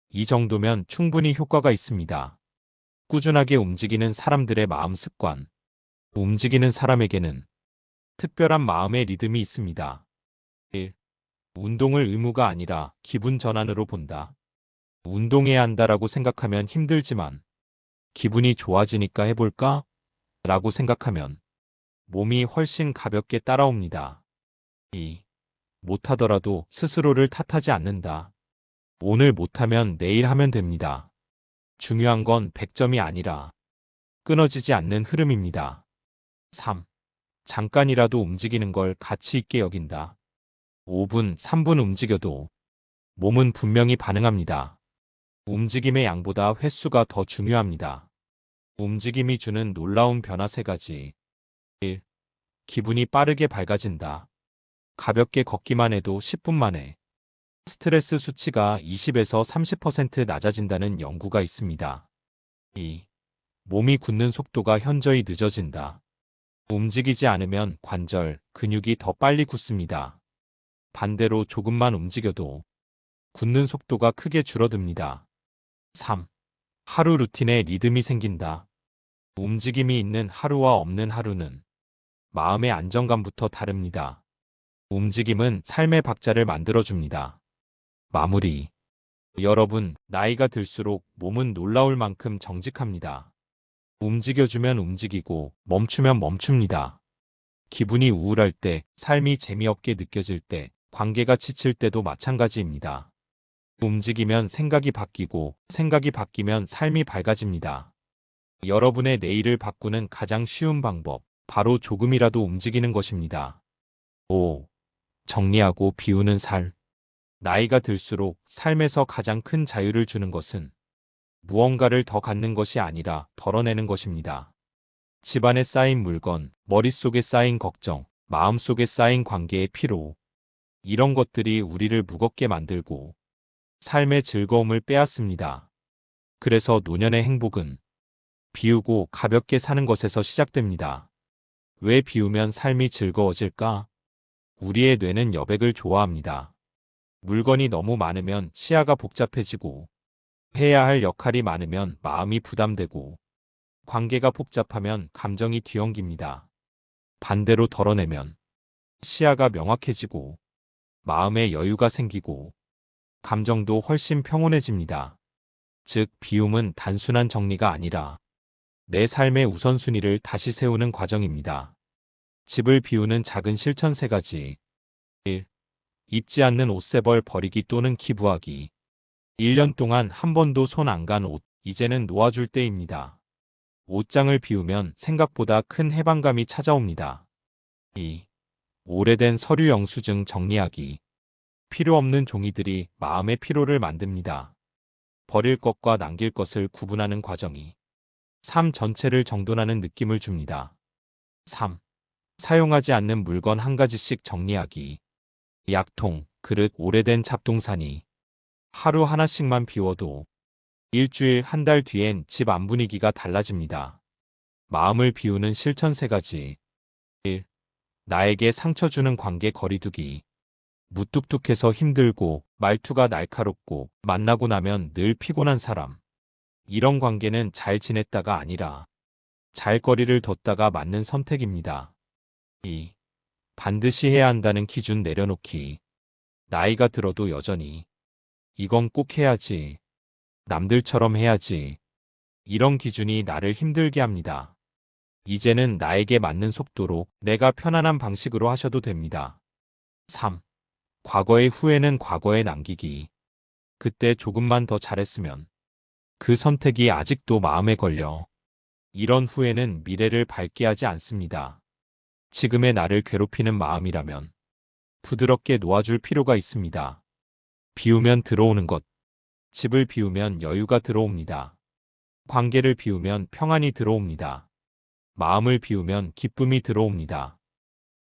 이 정도면 충분히 효과가 있습니다. 꾸준하게 움직이는 사람들의 마음 습관. 움직이는 사람에게는 특별한 마음의 리듬이 있습니다. 1. 운동을 의무가 아니라 기분 전환으로 본다. 운동해야 한다라고 생각하면 힘들지만 기분이 좋아지니까 해볼까? 라고 생각하면 몸이 훨씬 가볍게 따라옵니다. 2. 못하더라도 스스로를 탓하지 않는다. 오늘 못하면 내일 하면 됩니다. 중요한 건 100점이 아니라 끊어지지 않는 흐름입니다. 3. 잠깐이라도 움직이는 걸 가치 있게 여긴다. 5분, 3분 움직여도 몸은 분명히 반응합니다. 움직임의 양보다 횟수가 더 중요합니다. 움직임이 주는 놀라운 변화 3가지. 1. 기분이 빠르게 밝아진다. 가볍게 걷기만 해도 10분 만에 스트레스 수치가 20에서 30% 낮아진다는 연구가 있습니다. 2. 몸이 굳는 속도가 현저히 늦어진다. 움직이지 않으면 관절, 근육이 더 빨리 굳습니다. 반대로 조금만 움직여도 굳는 속도가 크게 줄어듭니다. 3. 하루 루틴에 리듬이 생긴다. 움직임이 있는 하루와 없는 하루는 마음의 안정감부터 다릅니다. 움직임은 삶의 박자를 만들어줍니다. 마무리. 여러분, 나이가 들수록 몸은 놀라울 만큼 정직합니다. 움직여주면 움직이고 멈추면 멈춥니다. 기분이 우울할 때, 삶이 재미없게 느껴질 때, 관계가 지칠 때도 마찬가지입니다. 움직이면 생각이 바뀌고 생각이 바뀌면 삶이 밝아집니다. 여러분의 내일을 바꾸는 가장 쉬운 방법, 바로 조금이라도 움직이는 것입니다. 5. 정리하고 비우는 삶. 나이가 들수록 삶에서 가장 큰 자유를 주는 것은 무언가를 더 갖는 것이 아니라 덜어내는 것입니다. 집안에 쌓인 물건, 머릿속에 쌓인 걱정, 마음속에 쌓인 관계의 피로. 이런 것들이 우리를 무겁게 만들고 삶의 즐거움을 빼앗습니다. 그래서 노년의 행복은 비우고 가볍게 사는 것에서 시작됩니다. 왜 비우면 삶이 즐거워질까? 우리의 뇌는 여백을 좋아합니다. 물건이 너무 많으면 시야가 복잡해지고, 해야 할 역할이 많으면 마음이 부담되고, 관계가 복잡하면 감정이 뒤엉깁니다. 반대로 덜어내면 시야가 명확해지고, 마음에 여유가 생기고, 감정도 훨씬 평온해집니다. 즉, 비움은 단순한 정리가 아니라 내 삶의 우선순위를 다시 세우는 과정입니다. 집을 비우는 작은 실천 3가지. 1. 입지 않는 옷세벌 버리기 또는 기부하기. 1년 동안 한 번도 손 안 간 옷, 이제는 놓아줄 때입니다. 옷장을 비우면 생각보다 큰 해방감이 찾아옵니다. 2. 오래된 서류 영수증 정리하기. 필요 없는 종이들이 마음의 피로를 만듭니다. 버릴 것과 남길 것을 구분하는 과정이 삶 전체를 정돈하는 느낌을 줍니다. 3. 사용하지 않는 물건 1가지씩 정리하기. 약통, 그릇, 오래된 잡동사니. 하루 하나씩만 비워도 일주일, 1달 뒤엔 집 안 분위기가 달라집니다. 마음을 비우는 실천 3가지. 1. 나에게 상처 주는 관계 거리두기. 무뚝뚝해서 힘들고 말투가 날카롭고 만나고 나면 늘 피곤한 사람. 이런 관계는 잘 지냈다가 아니라 잘 거리를 뒀다가 맞는 선택입니다. 2. 반드시 해야 한다는 기준 내려놓기. 나이가 들어도 여전히 이건 꼭 해야지. 남들처럼 해야지. 이런 기준이 나를 힘들게 합니다. 이제는 나에게 맞는 속도로 내가 편안한 방식으로 하셔도 됩니다. 3. 과거의 후회는 과거에 남기기. 그때 조금만 더 잘했으면. 그 선택이 아직도 마음에 걸려. 이런 후회는 미래를 밝게 하지 않습니다. 지금의 나를 괴롭히는 마음이라면 부드럽게 놓아줄 필요가 있습니다. 비우면 들어오는 것. 집을 비우면 여유가 들어옵니다. 관계를 비우면 평안이 들어옵니다. 마음을 비우면 기쁨이 들어옵니다.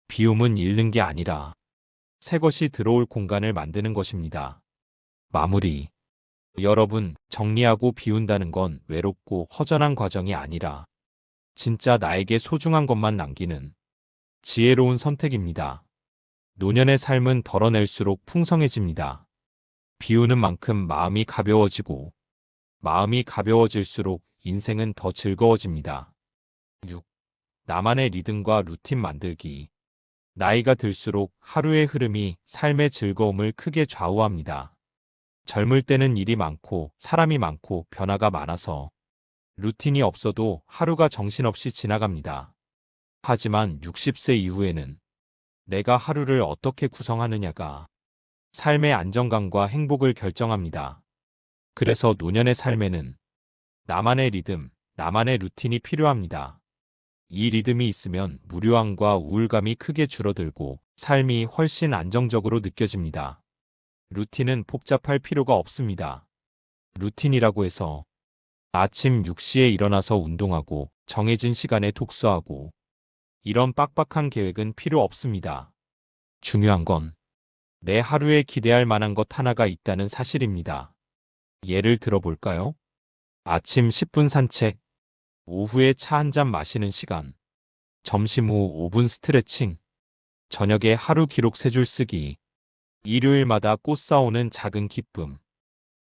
비움은 잃는 게 아니라 새 것이 들어올 공간을 만드는 것입니다. 마무리. 여러분, 정리하고 비운다는 건 외롭고 허전한 과정이 아니라 진짜 나에게 소중한 것만 남기는 지혜로운 선택입니다. 노년의 삶은 덜어낼수록 풍성해집니다. 비우는 만큼 마음이 가벼워지고 마음이 가벼워질수록 인생은 더 즐거워집니다. 6. 나만의 리듬과 루틴 만들기. 나이가 들수록 하루의 흐름이 삶의 즐거움을 크게 좌우합니다. 젊을 때는 일이 많고 사람이 많고 변화가 많아서 루틴이 없어도 하루가 정신없이 지나갑니다. 하지만 60세 이후에는 내가 하루를 어떻게 구성하느냐가 삶의 안정감과 행복을 결정합니다. 그래서 노년의 삶에는 나만의 리듬, 나만의 루틴이 필요합니다. 이 리듬이 있으면 무료함과 우울감이 크게 줄어들고 삶이 훨씬 안정적으로 느껴집니다. 루틴은 복잡할 필요가 없습니다. 루틴이라고 해서 아침 6시에 일어나서 운동하고 정해진 시간에 독서하고 이런 빡빡한 계획은 필요 없습니다. 중요한 건 내 하루에 기대할 만한 것 하나가 있다는 사실입니다. 예를 들어볼까요? 아침 10분 산책, 오후에 차 한 잔 마시는 시간, 점심 후 5분 스트레칭, 저녁에 하루 기록 3줄 쓰기, 일요일마다 꽃 사오는 작은 기쁨,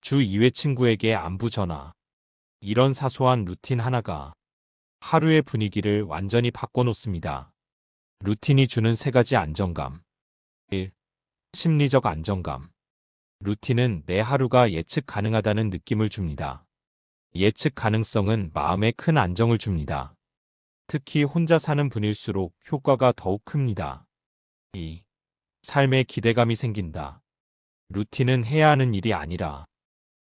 주 2회 친구에게 안부 전화. 이런 사소한 루틴 하나가 하루의 분위기를 완전히 바꿔놓습니다. 루틴이 주는 3가지 안정감. 1. 심리적 안정감. 루틴은 내 하루가 예측 가능하다는 느낌을 줍니다. 예측 가능성은 마음에 큰 안정을 줍니다. 특히 혼자 사는 분일수록 효과가 더욱 큽니다. 2. 삶에 기대감이 생긴다. 루틴은 해야 하는 일이 아니라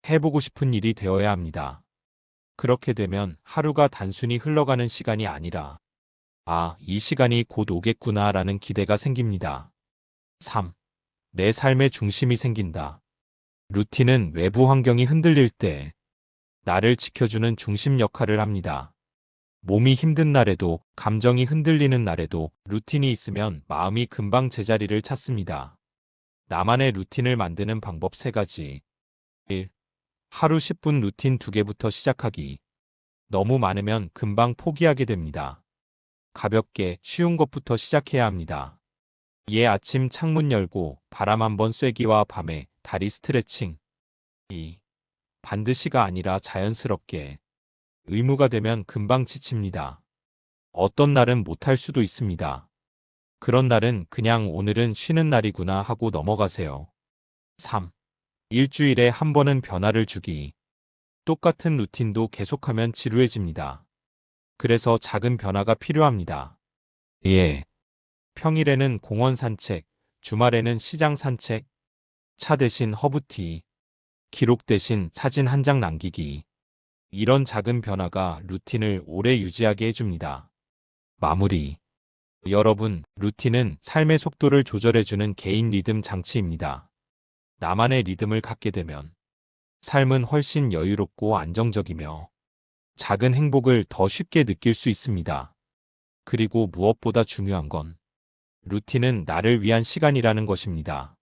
해보고 싶은 일이 되어야 합니다. 그렇게 되면 하루가 단순히 흘러가는 시간이 아니라 이 시간이 곧 오겠구나 라는 기대가 생깁니다. 3. 내 삶의 중심이 생긴다. 루틴은 외부 환경이 흔들릴 때 나를 지켜주는 중심 역할을 합니다. 몸이 힘든 날에도 감정이 흔들리는 날에도 루틴이 있으면 마음이 금방 제자리를 찾습니다. 나만의 루틴을 만드는 방법 3가지. 1. 하루 10분 루틴 2개부터 시작하기. 너무 많으면 금방 포기하게 됩니다. 가볍게 쉬운 것부터 시작해야 합니다. 아침 창문 열고 바람 한번 쐬기와 밤에 다리 스트레칭. 2. 반드시가 아니라 자연스럽게. 의무가 되면 금방 지칩니다. 어떤 날은 못할 수도 있습니다. 그런 날은 그냥 오늘은 쉬는 날이구나 하고 넘어가세요. 3. 일주일에 한 번은 변화를 주기. 똑같은 루틴도 계속하면 지루해집니다. 그래서 작은 변화가 필요합니다. 평일에는 공원 산책, 주말에는 시장 산책, 차 대신 허브티, 기록 대신 사진 한 장 남기기. 이런 작은 변화가 루틴을 오래 유지하게 해줍니다. 마무리. 여러분, 루틴은 삶의 속도를 조절해주는 개인 리듬 장치입니다. 나만의 리듬을 갖게 되면 삶은 훨씬 여유롭고 안정적이며 작은 행복을 더 쉽게 느낄 수 있습니다. 그리고 무엇보다 중요한 건 루틴은 나를 위한 시간이라는 것입니다.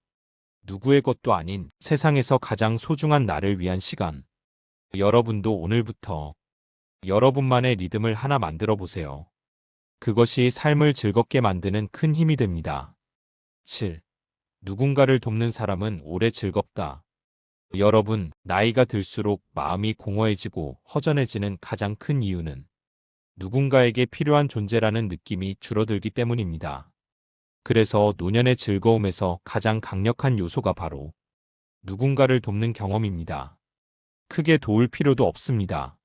누구의 것도 아닌 세상에서 가장 소중한 나를 위한 시간. 여러분도 오늘부터 여러분만의 리듬을 하나 만들어 보세요. 그것이 삶을 즐겁게 만드는 큰 힘이 됩니다. 7. 누군가를 돕는 사람은 오래 즐겁다. 여러분, 나이가 들수록 마음이 공허해지고 허전해지는 가장 큰 이유는 누군가에게 필요한 존재라는 느낌이 줄어들기 때문입니다. 그래서 노년의 즐거움에서 가장 강력한 요소가 바로 누군가를 돕는 경험입니다. 크게 도울 필요도 없습니다.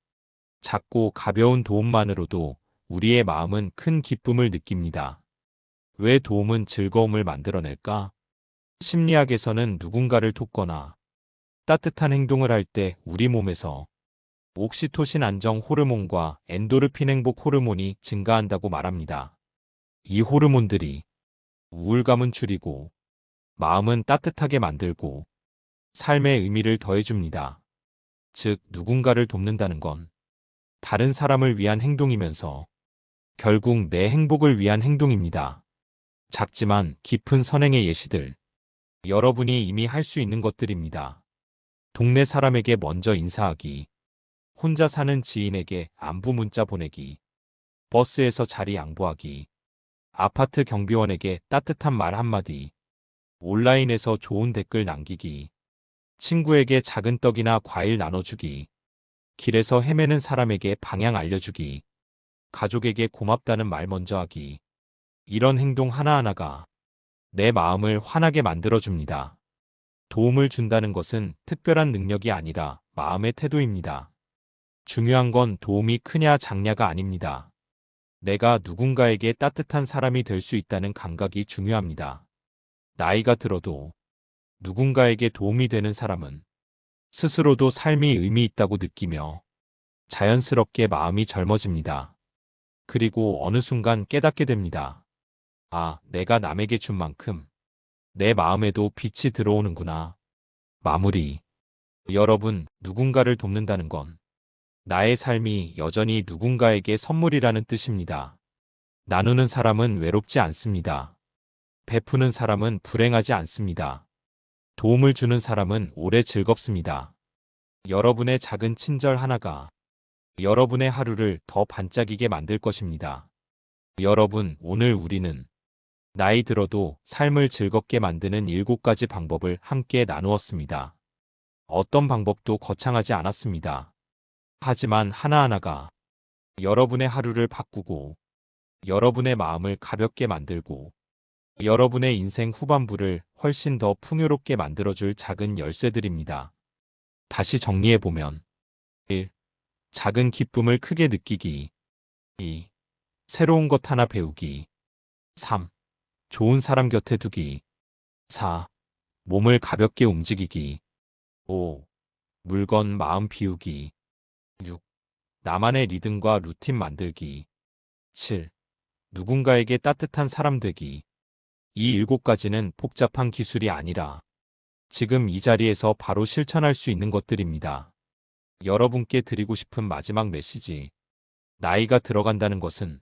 작고 가벼운 도움만으로도 우리의 마음은 큰 기쁨을 느낍니다. 왜 도움은 즐거움을 만들어낼까? 심리학에서는 누군가를 돕거나 따뜻한 행동을 할 때 우리 몸에서 옥시토신 안정 호르몬과 엔도르핀 행복 호르몬이 증가한다고 말합니다. 이 호르몬들이 우울감은 줄이고 마음은 따뜻하게 만들고 삶의 의미를 더해줍니다. 즉, 누군가를 돕는다는 건 다른 사람을 위한 행동이면서 결국 내 행복을 위한 행동입니다. 작지만 깊은 선행의 예시들. 여러분이 이미 할 수 있는 것들입니다. 동네 사람에게 먼저 인사하기, 혼자 사는 지인에게 안부 문자 보내기, 버스에서 자리 양보하기, 아파트 경비원에게 따뜻한 말 한마디, 온라인에서 좋은 댓글 남기기, 친구에게 작은 떡이나 과일 나눠주기, 길에서 헤매는 사람에게 방향 알려주기, 가족에게 고맙다는 말 먼저 하기. 이런 행동 하나하나가 내 마음을 환하게 만들어줍니다. 도움을 준다는 것은 특별한 능력이 아니라 마음의 태도입니다. 중요한 건 도움이 크냐 작냐가 아닙니다. 내가 누군가에게 따뜻한 사람이 될 수 있다는 감각이 중요합니다. 나이가 들어도 누군가에게 도움이 되는 사람은 스스로도 삶이 의미 있다고 느끼며 자연스럽게 마음이 젊어집니다. 그리고 어느 순간 깨닫게 됩니다. 아, 내가 남에게 준 만큼 내 마음에도 빛이 들어오는구나. 마무리. 여러분, 누군가를 돕는다는 건 나의 삶이 여전히 누군가에게 선물이라는 뜻입니다. 나누는 사람은 외롭지 않습니다. 베푸는 사람은 불행하지 않습니다. 도움을 주는 사람은 오래 즐겁습니다. 여러분의 작은 친절 하나가 여러분의 하루를 더 반짝이게 만들 것입니다. 여러분, 오늘 우리는 나이 들어도 삶을 즐겁게 만드는 7가지 방법을 함께 나누었습니다. 어떤 방법도 거창하지 않았습니다. 하지만 하나하나가 여러분의 하루를 바꾸고 여러분의 마음을 가볍게 만들고 여러분의 인생 후반부를 훨씬 더 풍요롭게 만들어줄 작은 열쇠들입니다. 다시 정리해보면 1. 작은 기쁨을 크게 느끼기. 2. 새로운 것 하나 배우기. 3. 좋은 사람 곁에 두기. 4. 몸을 가볍게 움직이기. 5. 물건 마음 비우기. 6. 나만의 리듬과 루틴 만들기. 7. 누군가에게 따뜻한 사람 되기. 이 7가지는 복잡한 기술이 아니라 지금 이 자리에서 바로 실천할 수 있는 것들입니다. 여러분께 드리고 싶은 마지막 메시지. 나이가 들어간다는 것은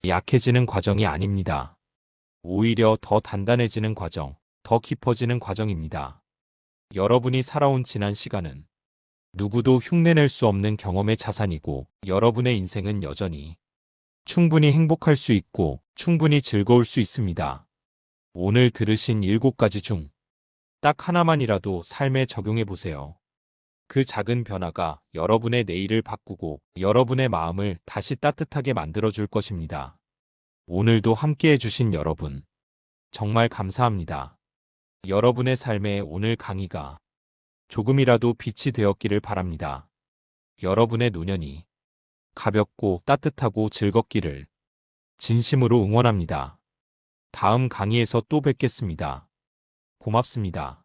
약해지는 과정이 아닙니다. 오히려 더 단단해지는 과정, 더 깊어지는 과정입니다. 여러분이 살아온 지난 시간은 누구도 흉내낼 수 없는 경험의 자산이고 여러분의 인생은 여전히 충분히 행복할 수 있고 충분히 즐거울 수 있습니다. 오늘 들으신 7가지 중 딱 하나만이라도 삶에 적용해 보세요. 그 작은 변화가 여러분의 내일을 바꾸고 여러분의 마음을 다시 따뜻하게 만들어줄 것입니다. 오늘도 함께 해주신 여러분, 정말 감사합니다. 여러분의 삶에 오늘 강의가 조금이라도 빛이 되었기를 바랍니다. 여러분의 노년이 가볍고 따뜻하고 즐겁기를 진심으로 응원합니다. 다음 강의에서 또 뵙겠습니다. 고맙습니다.